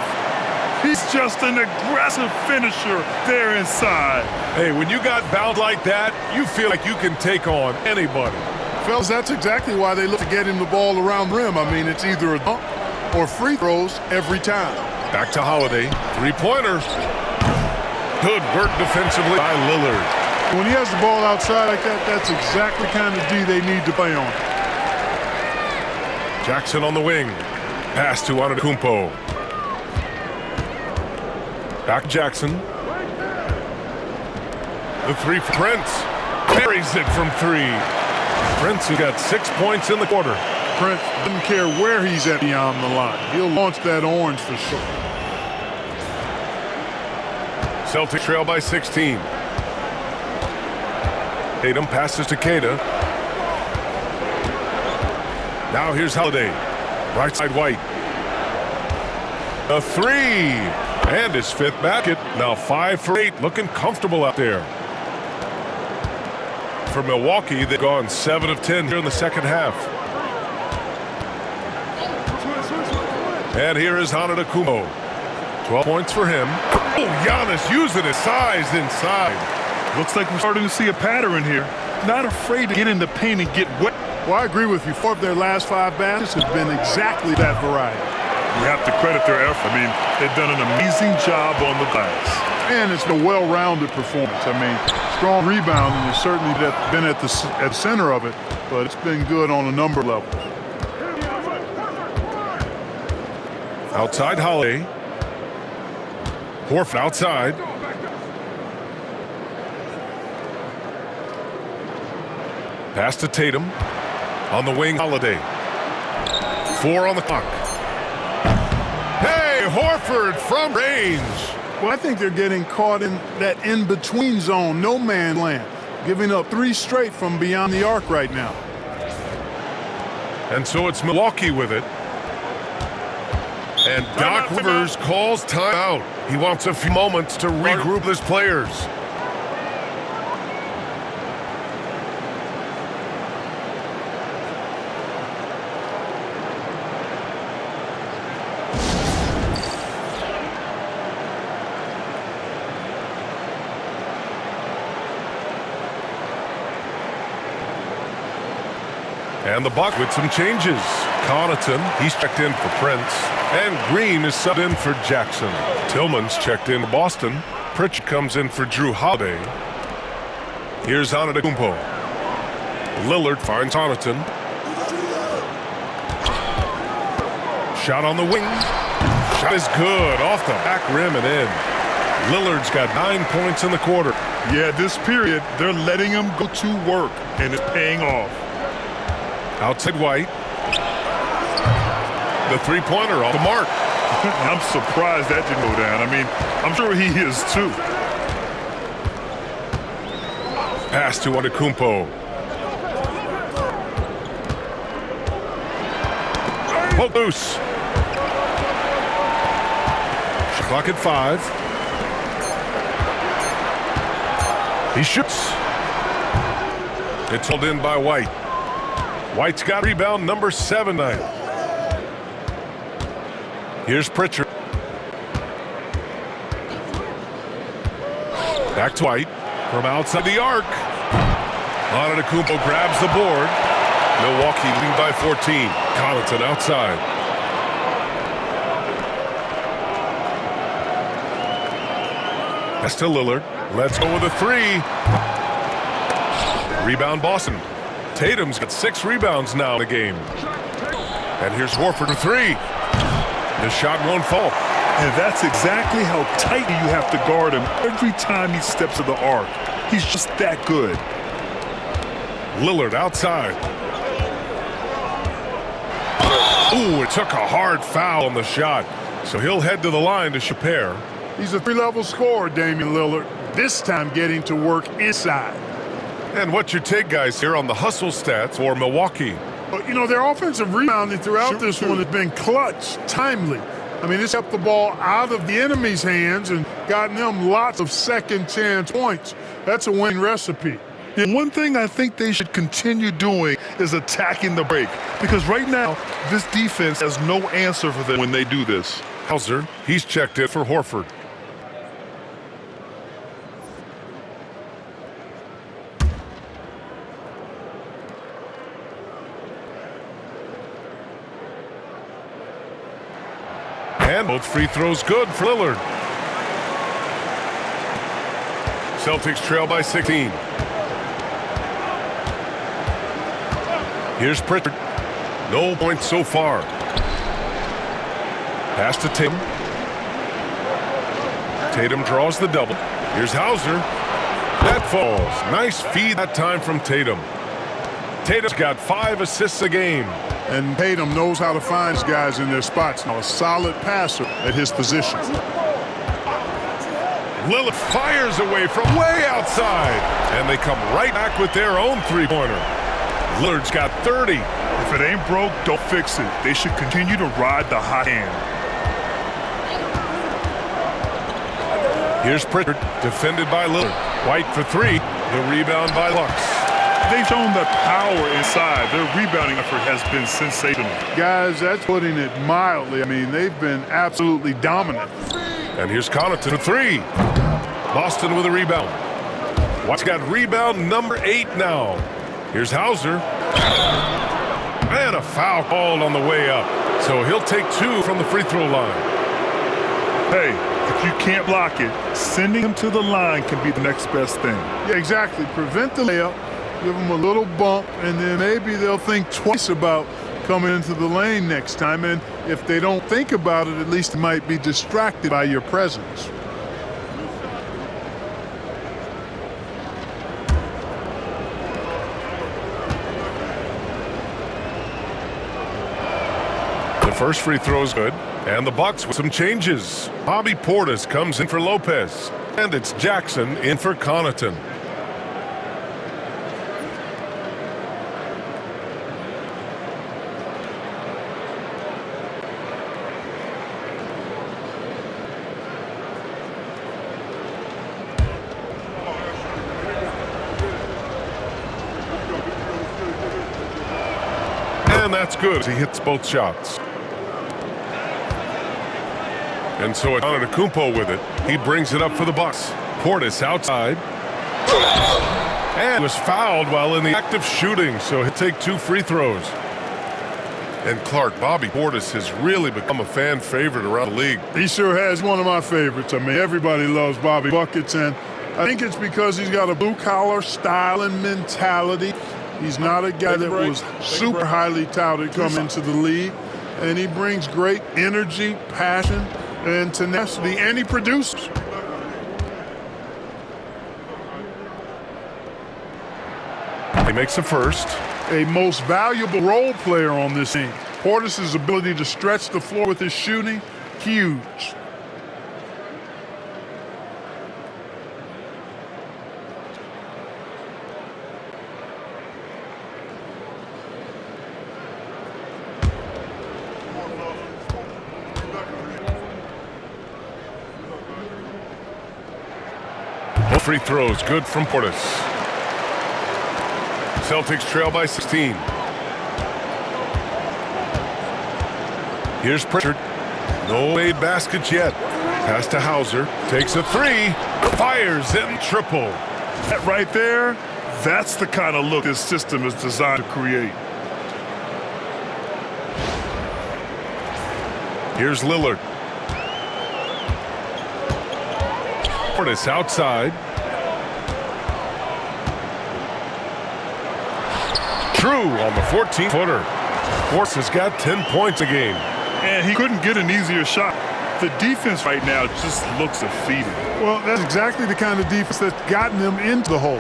He's just an aggressive finisher there inside. Hey, when you got bound like that, you feel like you can take on anybody. Fellas, that's exactly why they look to get him the ball around the rim. I mean, it's either a dunk or free throws every time. Back to Holiday. Three-pointer. Good work defensively by Lillard. When he has the ball outside like that, that's exactly the kind of D they need to play on. Jackson on the wing. Pass to Antetokounmpo. Back to Jackson. The three for Prince. Buries it from 3. Prince has got 6 points in the quarter. Prince doesn't care where he's at beyond the line. He'll launch that orange for sure. Celtics trail by 16. TATUM passes to 𝘃. Now here's Holiday. Right side White. A three. And his fifth basket. Now 5 for 8. Looking comfortable out there. For Milwaukee, they've gone 7 of 10 here in the second half. And here is Antetokounmpo. 12 points for him. Oh, Giannis using his size inside. Looks like we're starting to see a pattern here. Not afraid to get in the paint and get wet. Well, I agree with you. 4 of their last 5 baskets have been exactly that variety. You have to credit their effort. I mean, they've done an amazing job on the glass. And it's a well-rounded performance. I mean, strong rebounding has certainly been at the center of it, but it's been good on a number of levels. Outside Holiday. Horford outside. Pass to Tatum. On the wing, Holiday. 4 on the clock. Hey, Horford from range. Well, I think they're getting caught in that in-between zone, no man land, giving up 3 straight from beyond the arc right now. And so it's Milwaukee with it. And Doc Rivers calls timeout. He wants a few moments to regroup his players. And the Bucks with some changes. Connaughton, he's checked in for Prince. And Green is subbed in for Jackson. Tillman's checked in for Boston. Pritchard comes in for Jrue Holiday. Here's Antetokounmpo. Lillard finds Connaughton. Shot on the wing. Shot is good. Off the back rim and in. Lillard's got 9 points in the quarter. Yeah, this period, they're letting him go to work, and it's paying off. Outside White. The three-pointer off the mark. I'm surprised that didn't go down. I mean, I'm sure he is too. Pass to Antetokounmpo. Poke loose. Clock at 5. He shoots. It's held in by White. White's got rebound number 7 tonight. Here's Pritchard. Back to White from outside the arc. Antetokounmpo grabs the board. Milwaukee leading by 14. Connaughton outside. That's to Lillard. Let's go with a 3. Rebound Boston. Tatum's got 6 rebounds now in the game. And here's Horford for 3. The shot won't fall. And that's exactly how tight you have to guard him every time he steps to the arc. He's just that good. Lillard outside. Ooh, it took a hard foul on the shot. So he'll head to the line to 𝗍𝗫. He's a 3-level scorer, Damian Lillard. This time getting to work inside. And what's your take, guys, here on the hustle stats for Milwaukee? But, you know, their offensive rebounding throughout this one has been clutch, timely. I mean, it's kept the ball out of the enemy's hands and gotten them lots of second-chance points. That's a winning recipe. And one thing I think they should continue doing is attacking the break. Because right now, this defense has no answer for them when they do this. Hauser, he's checked in for Horford. And both free throws good for Lillard. Celtics trail by 16. Here's Pritchard. No points so far. Pass to Tatum. Tatum draws the double. Here's Hauser. That falls. Nice feed that time from Tatum. Tatum's got 5 assists a game. And Tatum knows how to find his guys in their spots. Now, a solid passer at his position. Lillard fires away from way outside. And they come right back with their own three-pointer. Lillard's got 30. If it ain't broke, don't fix it. They should continue to ride the hot hand. Here's Pritchard, defended by Lillard. White for three. The rebound by Bucks. They've shown the power inside. Their rebounding effort has been sensational. Guys, that's putting it mildly. I mean, they've been absolutely dominant. And here's Connaughton for three. Boston with a rebound. White's got rebound number 8 now. Here's Hauser. And a foul called on the way up. So he'll take 2 from the free throw line. Hey, if you can't block it, sending him to the line can be the next best thing. Yeah, exactly. Prevent the layup, give them a little bump, and then maybe they'll think twice about coming into the lane next time. And if they don't think about it, at least they might be distracted by your presence. First free throw is good, and the Bucks with some changes. Bobby Portis comes in for Lopez, and it's Jackson in for Connaughton. And that's good as he hits both shots. And so Antetokounmpo with it. He brings it up for the Bucks. Portis outside. And was fouled while in the act of shooting, so he'll take 2 free throws. And Clark, Bobby Portis has really become a fan favorite around the league. He sure has, one of my favorites. I mean, everybody loves Bobby Buckets, and I think it's because he's got a blue-collar style and mentality. He's not a guy that was super highly touted coming into the league, and he brings great energy, passion, and tenacity, and he produces. He makes the first. A most valuable role player on this team. Portis' ability to stretch the floor with his shooting, huge. Free throws, good from Portis. Celtics trail by 16. Here's Pritchard. No made baskets yet. Pass to Hauser. Takes a 3. Fires in triple. That right there, that's the kind of look this system is designed to create. Here's Lillard. Portis outside. True on the 14-footer. Portis has got 10 points a game. And he couldn't get an easier shot. The defense right now just looks defeated. Well, that's exactly the kind of defense that's gotten them into the hole.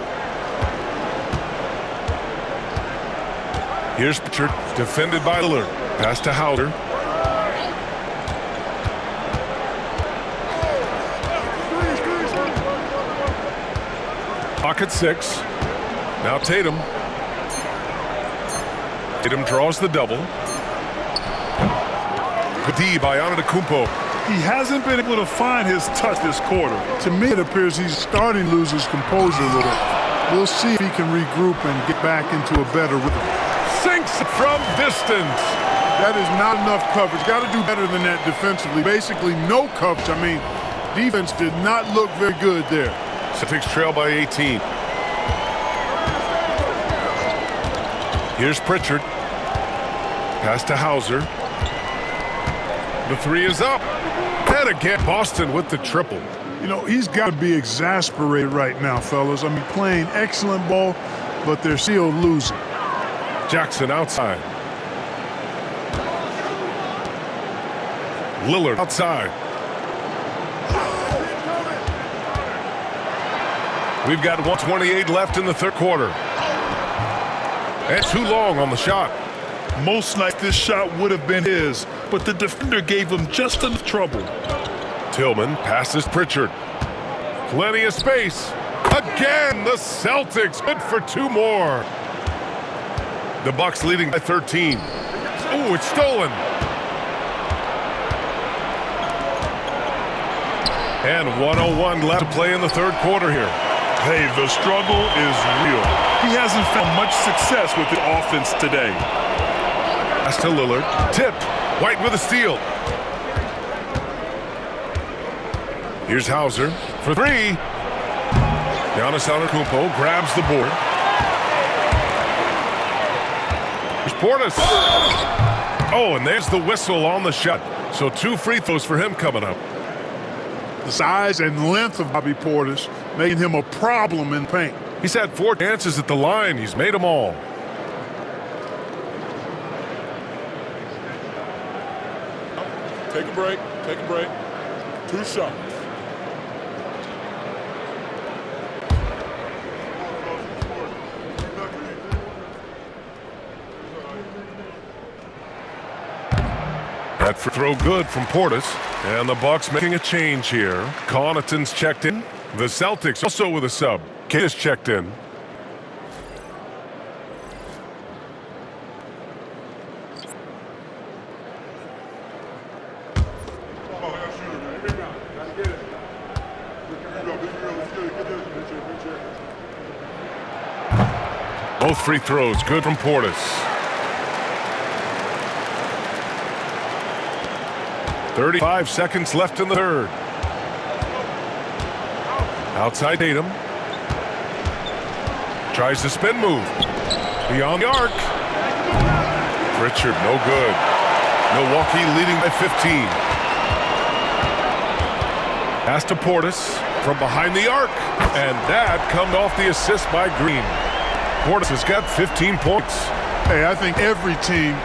Here's Pritchard, defended by Lillard. Pass to Hauser. Clock at 6. Now Tatum. Tatum draws the double. Good D by Antetokounmpo. He hasn't been able to find his touch this quarter. To me, it appears he's starting to lose his composure a little. We'll see if he can regroup and get back into a better rhythm. Sinks from distance. That is not enough coverage. Got to do better than that defensively. Basically, no coverage. I mean, defense did not look very good there. Celtics trail by 18. Here's Pritchard. Pass to Hauser. The 3 is up. And again, Boston with the triple. You know, he's got to be exasperated right now, fellas. I mean, playing excellent ball, but they're still losing. Jackson outside. Lillard outside. We've got 1:28 left in the third quarter. And too long on the shot. Most nights this shot would have been his, but the defender gave him just enough trouble. Tillman passes Pritchard. Plenty of space. Again, the Celtics good for 2 more. The Bucks leading by 13. Oh, it's stolen. And 1:01 left to play in the third quarter here. Hey, the struggle is real. He hasn't found much success with the offense today. Pass to Lillard. Tipped. White with a steal. Here's Hauser for three. Giannis Antetokounmpo grabs the board. Here's Portis. Oh, and there's the whistle on the shot. So 2 free throws for him coming up. The size and length of Bobby Portis making him a problem in paint. He's had 4 chances at the line. He's made them all. Take a break. Take a break. 2 shots. That throw good from Portis. And the Bucks making a change here. Connaughton's checked in. The Celtics also with a sub. 𝘃 checked in. Both free throws good from Portis. 35 seconds left in the third. Outside TATUM. Tries the spin move. Beyond the arc. Pritchard, no good. Milwaukee leading by 15. Pass to Portis from behind the arc. And that comes off the assist by Green. Portis has got 15 points. Hey, I think every team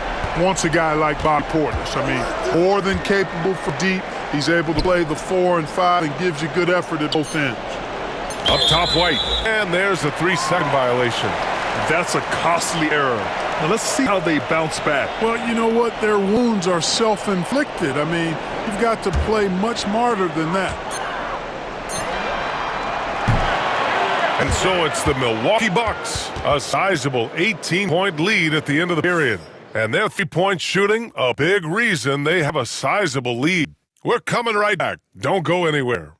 wants a guy like Bobby Portis. I mean, more than capable for deep. He's able to play the 4 and 5 and gives you good effort at both ends. Up top, White. And there's a 3-second violation. That's a costly error. Now let's see how they bounce back. Well, you know what? Their wounds are self-inflicted. I mean, you've got to play much smarter than that. And so it's the Milwaukee Bucks, a sizable 18-point lead at the end of the period. And their 3-point shooting, a big reason they have a sizable lead. We're coming right back. Don't go anywhere.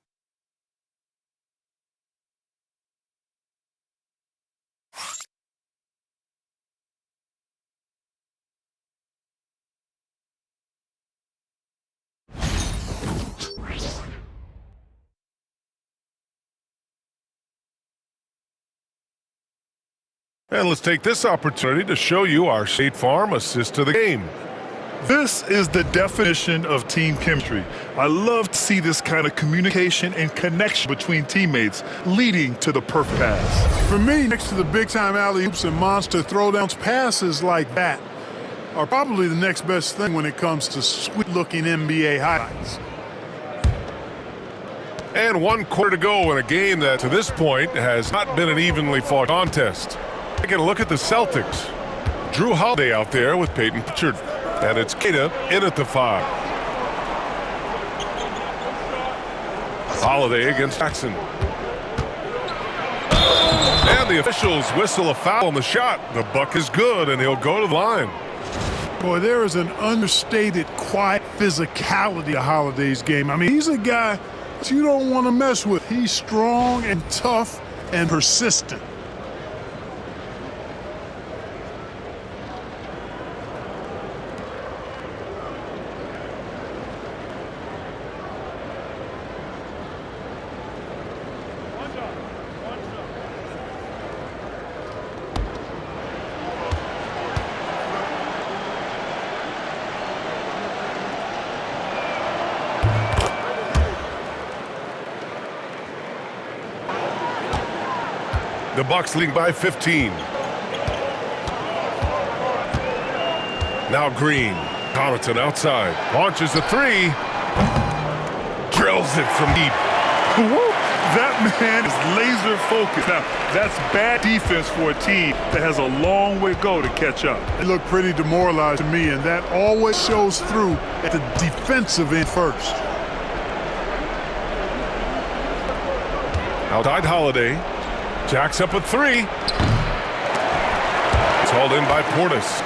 And let's take this opportunity to show you our State Farm assist to the game. This is the definition of team chemistry. I love to see this kind of communication and connection between teammates leading to the perfect pass. For me, next to the big-time alley-oops and monster throwdowns, passes like that are probably the next best thing when it comes to sweet-looking NBA highlights. And 1 quarter to go in a game that, to this point, has not been an evenly fought contest. Taking a look at the Celtics. Jrue Holiday out there with Peyton Pritchard. And it's 𝘃 in at the 5. Holiday against Jackson. And the officials whistle a foul on the shot. The buck is good, and he'll go to the line. Boy, there is an understated, quiet physicality to Holiday's game. I mean, he's a guy that you don't want to mess with. He's strong and tough and persistent. The Bucks lead by 15. Now Green. Connaughton outside. Launches a 3. Drills it from deep. That man is laser focused. Now, that's bad defense for a team that has a long way to go to catch up. They look pretty demoralized to me, and that always shows through at the defensive end first. Outside Holiday. Jacks up a 3. It's hauled in by Portis.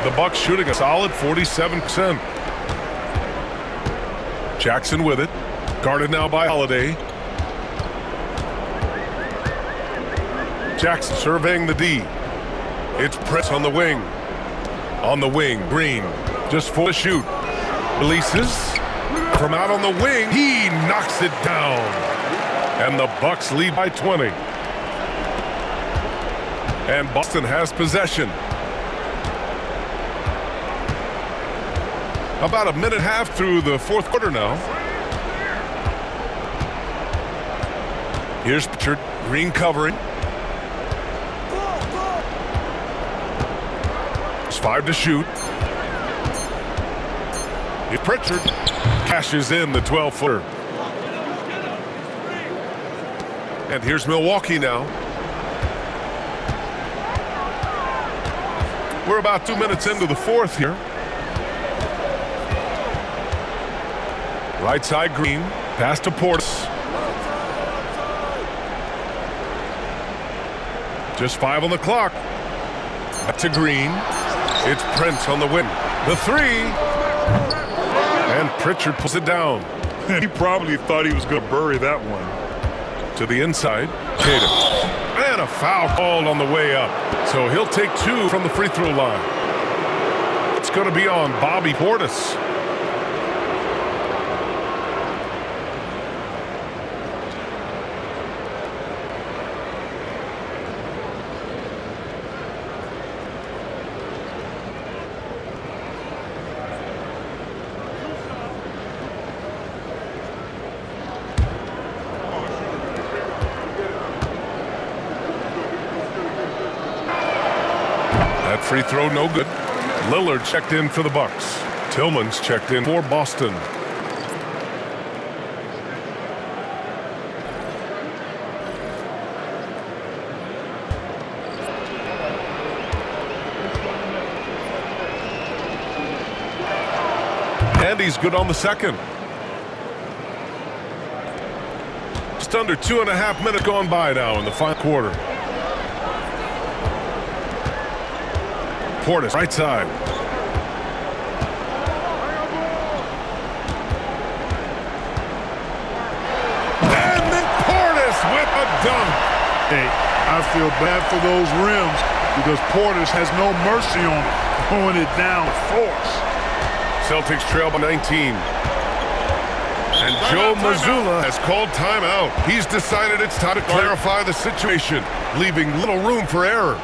The Bucks shooting a solid 47%. Jackson with it. Guarded now by Holiday. Jackson surveying the D. It's Prince on the wing. On the wing, Green just for the shoot. Releases from out on the wing. He knocks it down. And the Bucks lead by 20. And Boston has possession. About a minute and a half through the fourth quarter now. Here's Pritchard, Green covering. It's 5 to shoot. Here's Pritchard cashes in the 12-footer. And here's Milwaukee now. We're about 2 minutes into the fourth here. Right side, Green. Pass to Portis. Just 5 on the clock. Back to Green. It's Prince on the wing. The 3. And Pritchard pulls it down. He probably thought he was going to bury that one. To the inside, Tatum. And a foul called on the way up. So he'll take 2 from the free throw line. It's going to be on Bobby Portis. Free throw, no good. Lillard checked in for the Bucks. Tillman's checked in for Boston. And he's good on the second. Just under 2.5 minutes gone by now in the final quarter. Portis, right side. And then Portis with a dunk. Hey, I feel bad for those rims because Portis has no mercy on throwing it down with force. Celtics trail by 19. And Joe Mazzulla has called timeout. He's decided it's time to clarify the situation, leaving little room for error.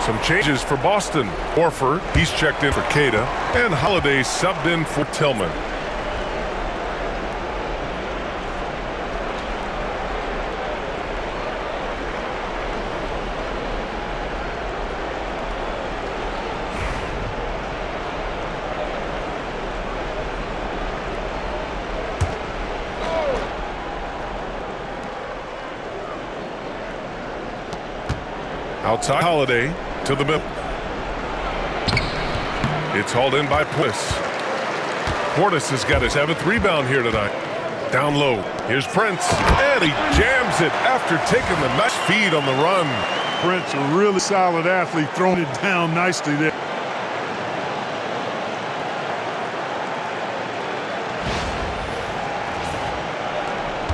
Some changes for Boston. Horford, he's checked in for 𝘃, and Holiday subbed in for Tillman. Outside Holiday to the middle. It's hauled in by Portis. Portis has got his 7th rebound here tonight. Down low, here's Prince, and he jams it after taking the nice feed on the run. Prince, a really solid athlete, throwing it down nicely there.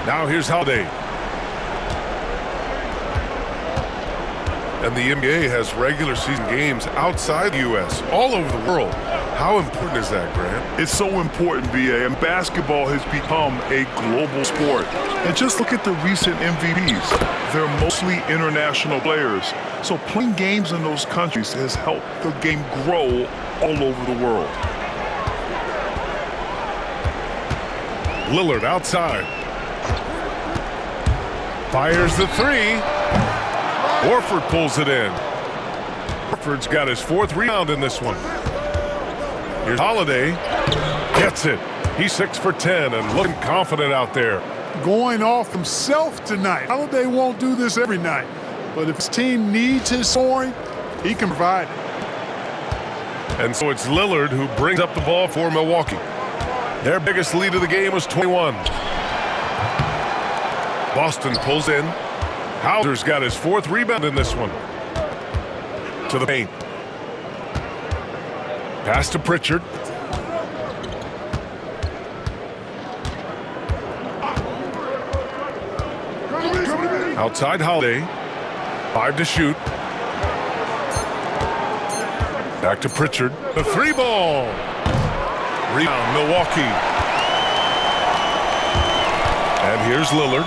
Now here's 𝙾𝙀𝙾. And the NBA has regular season games outside the U.S., all over the world. How important is that, Grant? It's so important, B.A., and basketball has become a global sport. And just look at the recent MVPs. They're mostly international players. So playing games in those countries has helped the game grow all over the world. Lillard outside. Fires the three. Horford pulls it in. Horford's got his 4th rebound in this one. Here's 𝙾𝙾𝙾. Gets it. He's 6 for 10 and looking confident out there. Going off himself tonight. 𝙾𝙾𝙾 won't do this every night, but if his team needs his scoring, he can provide it. And so it's Lillard who brings up the ball for Milwaukee. Their biggest lead of the game was 21. Boston pulls in. Hauser's got his 4th rebound in this one. To the paint. Pass to Pritchard. Outside 𝙾𝙾𝙾. 5 to shoot. Back to Pritchard. The 3-ball. Rebound, Milwaukee. And here's Lillard.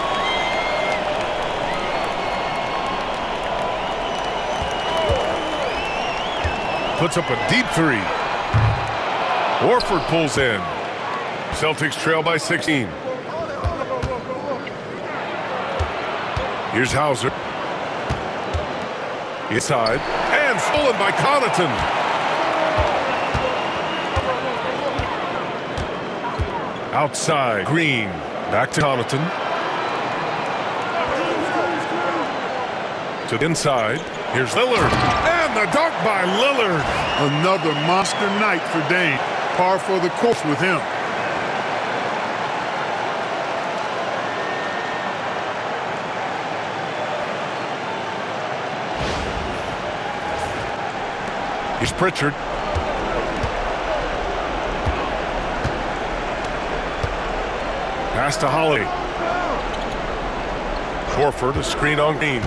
Puts up a deep 3. Horford pulls in. Celtics trail by 16. Here's Hauser. Inside. And stolen by Connaughton. Outside. Green. Back to Connaughton. To the inside. Here's Lillard. And the dunk by Lillard. Another monster night for Dame. Par for the course with him. Here's Pritchard. Pass to 𝙾𝙾𝙾. Horford, a screen on Green.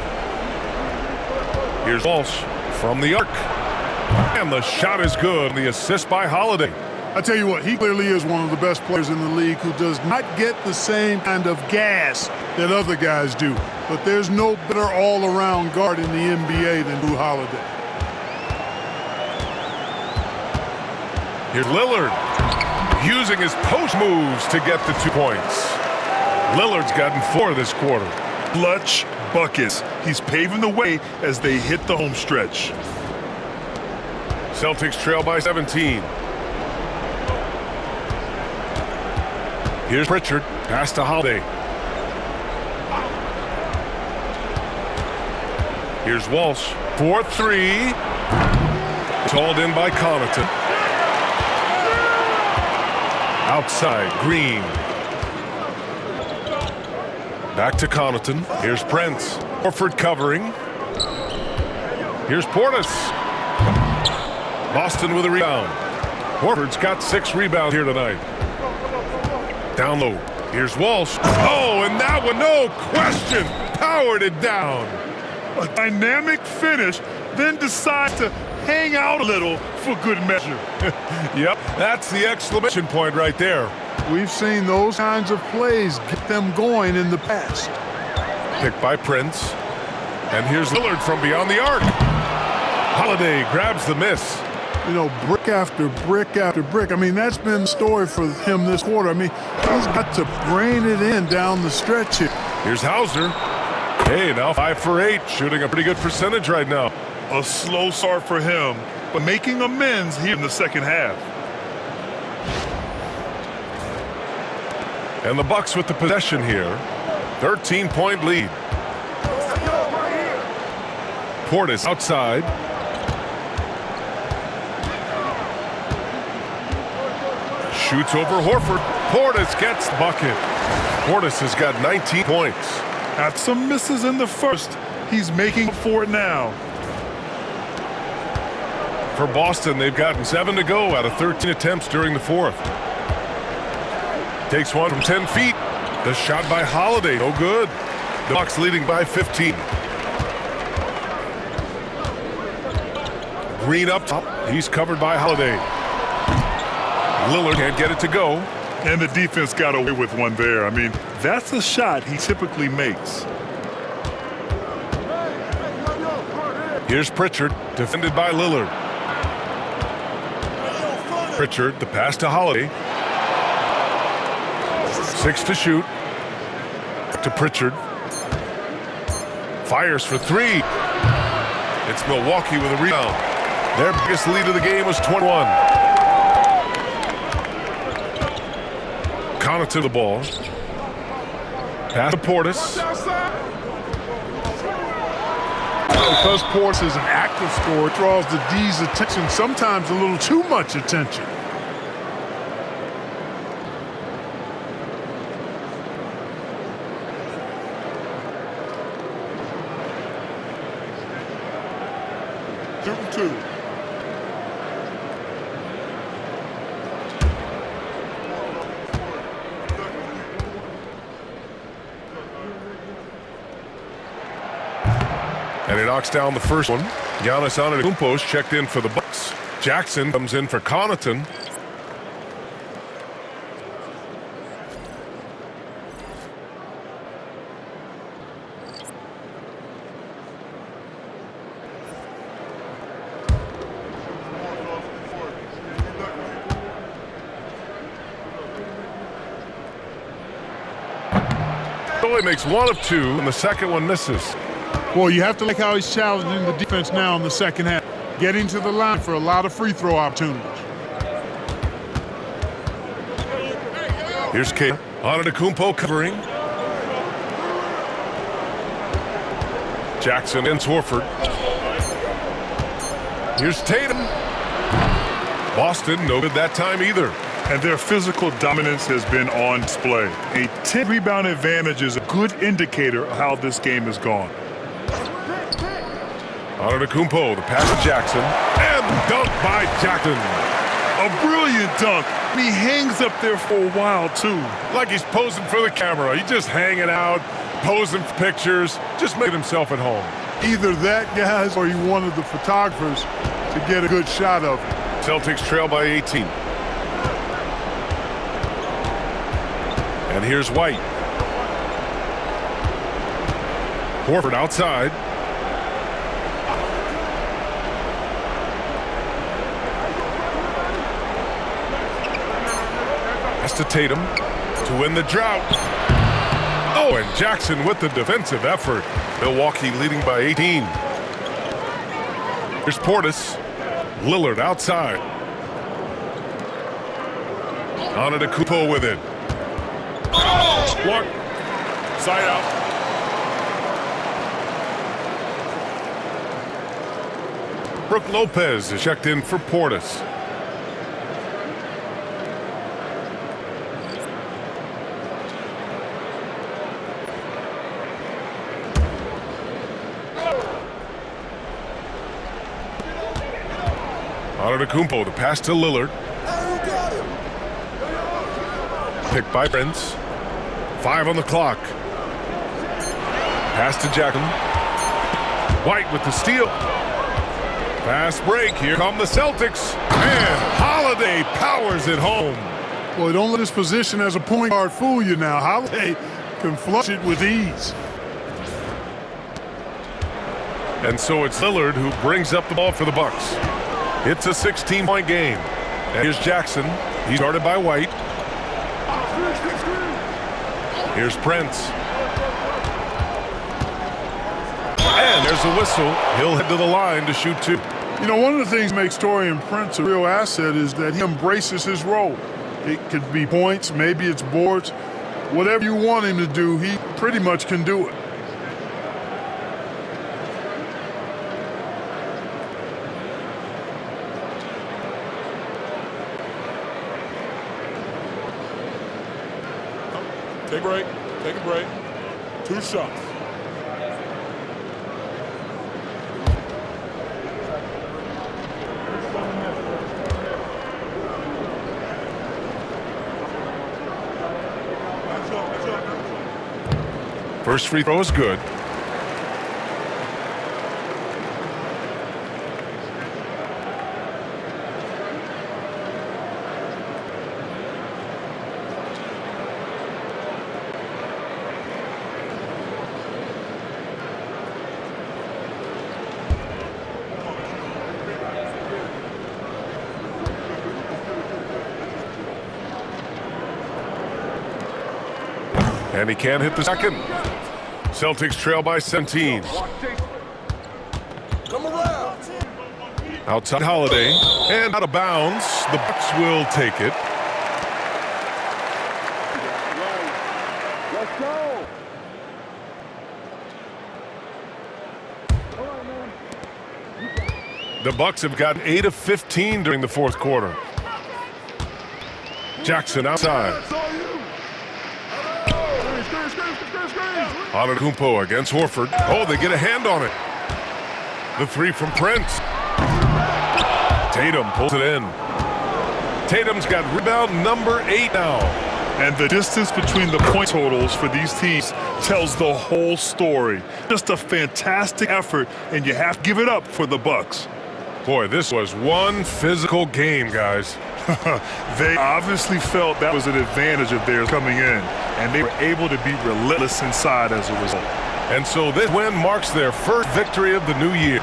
Here's Walsh from the arc. And the shot is good. The assist by 𝙾𝙾𝙾. I tell you what, he clearly is one of the best players in the league who does not get the same kind of gas that other guys do. But there's no better all-around guard in the NBA than Jrue Holiday. Here's Lillard using his post moves to get the 2 points. Lillard's gotten 4 this quarter. Clutch buckets. He's paving the way as they hit the home stretch. Celtics trail by 17. Here's Pritchard. Pass to 𝙾𝙾𝙾. Here's Walsh. 4-3. Called in by Connaughton. Outside, Green. Back to Connaughton. Here's Prince. Horford covering. Here's Portis. Boston with a rebound. Horford's got 6 rebounds here tonight. Down low. Here's Walsh. Oh, and that one, no question, powered it down. A dynamic finish, then decides to hang out a little for good measure. Yep, that's the exclamation point right there. We've seen those kinds of plays get them going in the past. Picked by Prince. And here's Lillard from beyond the arc. 𝙾𝙾𝙾 grabs the miss. You know, brick after brick after brick. I mean, that's been the story for him this quarter. I mean, he's got to brain it in down the stretch here. Here's Hauser. Hey, now 5 for 8, shooting a pretty good percentage right now. A slow start for him, but making amends here in the second half. And the Bucks with the possession here. 13-point lead. Portis outside. Shoots over Horford. Portis gets the bucket. Portis has got 19 points. Had some misses in the first. He's making up for it now. For Boston, they've gotten 7 to go out of 13 attempts during the fourth. Takes one from 10 feet. The shot by Holiday, no good. The Bucks leading by 15. Green up top. He's covered by Holiday. Lillard can't get it to go. And the defense got away with one there. I mean, that's a shot he typically makes. Here's Pritchard, defended by Lillard. Pritchard, the pass to Holiday. 6 to shoot. To Pritchard. Fires for 3. It's Milwaukee with a rebound. Their biggest lead of the game was 21. Connaughton the ball. Pass to Portis. Because Portis is an active scorer, it draws the D's attention, sometimes a little too much attention. Two. And he knocks down the first one. Giannis Antetokounmpo's checked in for the Bucks. Jackson comes in for Connaughton. Only makes 1 of 2, and the second one misses. Well, you have to like how he's challenging the defense now in the second half. Getting to the line for a lot of free throw opportunities. Here's King. Antetokounmpo covering. Jackson ends Horford. Here's Tatum. Boston, no good that time either. And their physical dominance has been on display. A 10-rebound advantage is a good indicator of how this game has gone. Antetokounmpo, the pass to Jackson, and dunk by Jackson. A brilliant dunk. He hangs up there for a while, too. Like he's posing for the camera. He's just hanging out, posing for pictures, just making himself at home. Either that, guys, or he wanted the photographers to get a good shot of him. Celtics trail by 18. And here's White. Horford outside. That's to Tatum to win the drought. Oh, and Jackson with the defensive effort. Milwaukee leading by 18. Here's Portis. Lillard outside. Antetokounmpo with it. Block. Side out. Brook Lopez is checked in for Portis. Antetokounmpo, the pass to Lillard. Picked by Prince. 5 on the clock. Pass to Jackson. White with the steal. Fast break. Here come the Celtics. And Holiday powers it home. Boy, don't let his position as a point guard fool you now. Holiday can flush it with ease. And so it's Lillard who brings up the ball for the Bucks. It's a 16-point game. And here's Jackson. He's guarded by White. Here's Prince. And there's a whistle. He'll head to the line to shoot 2. You know, one of the things that makes Taurean Prince a real asset is that he embraces his role. It could be points, maybe it's boards. Whatever you want him to do, he pretty much can do it. Take a break. Take a break. 2 shots. First free throw is good. And he can't hit the second. Celtics trail by 17. Come around. Outside Holiday and out of bounds. The Bucks will take it. Let's go. The Bucks have gotten 8 of 15 during the fourth quarter. Jackson outside. Antetokounmpo against Horford. Oh, they get a hand on it. The three from Prince. Tatum pulls it in. Tatum's got rebound number 8 now. And the distance between the point totals for these teams tells the whole story. Just a fantastic effort, and you have to give it up for the Bucks. Boy, this was one physical game, guys. They obviously felt that was an advantage of theirs coming in, and they were able to be relentless inside as a result. And so this win marks their first victory of the new year.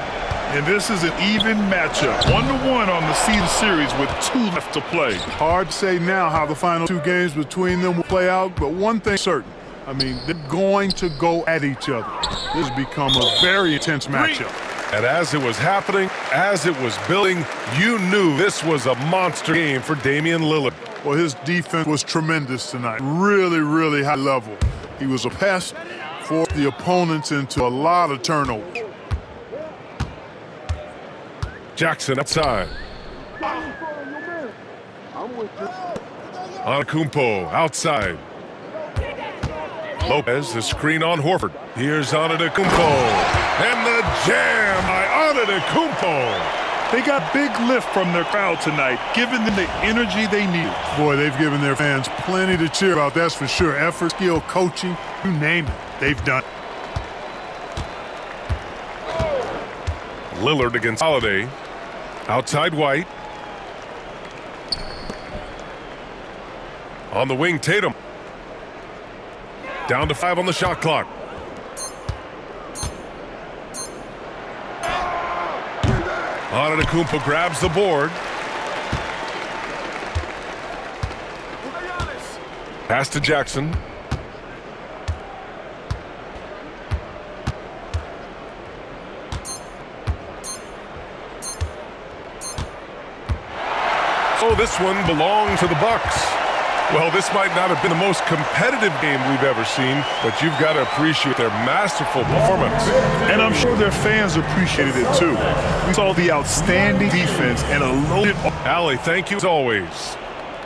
And this is an even matchup, 1-1 on the season series with 2 left to play. Hard to say now how the final 2 games between them will play out, but one thing's certain. I mean, they're going to go at each other. This has become a very intense matchup. And as it was happening, as it was building, you knew this was a monster game for Damian Lillard. Well, his defense was tremendous tonight. Really, really high level. He was a pest, forced the opponents into a lot of turnovers. Jackson outside. Antetokounmpo outside. Lopez, the screen on Horford. Here's Antetokounmpo. And the jam by Antetokounmpo. They got big lift from their crowd tonight, giving them the energy they need. Boy, they've given their fans plenty to cheer about, that's for sure. Effort, skill, coaching, you name it, they've done it. Lillard against Holiday. Outside White. On the wing, Tatum. Down to 5 on the shot clock. Antetokounmpo grabs the board. Pass to Jackson. So this one belonged to the Bucks. Well, this might not have been the most competitive game we've ever seen, but you've got to appreciate their masterful performance. And I'm sure their fans appreciated it too. We saw the outstanding defense and a loaded... Allie, thank you as always.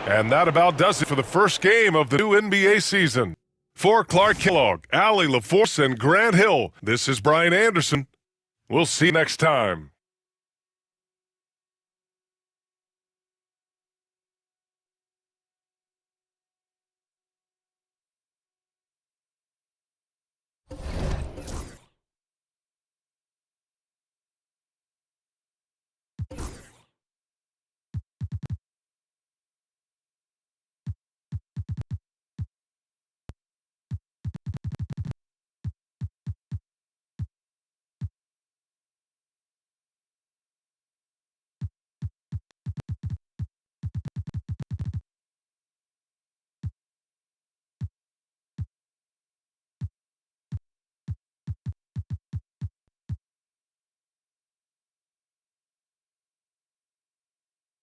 And that about does it for the first game of the new NBA season. For Clark Kellogg, Allie LaForce, and Grant Hill, this is Brian Anderson. We'll see you next time.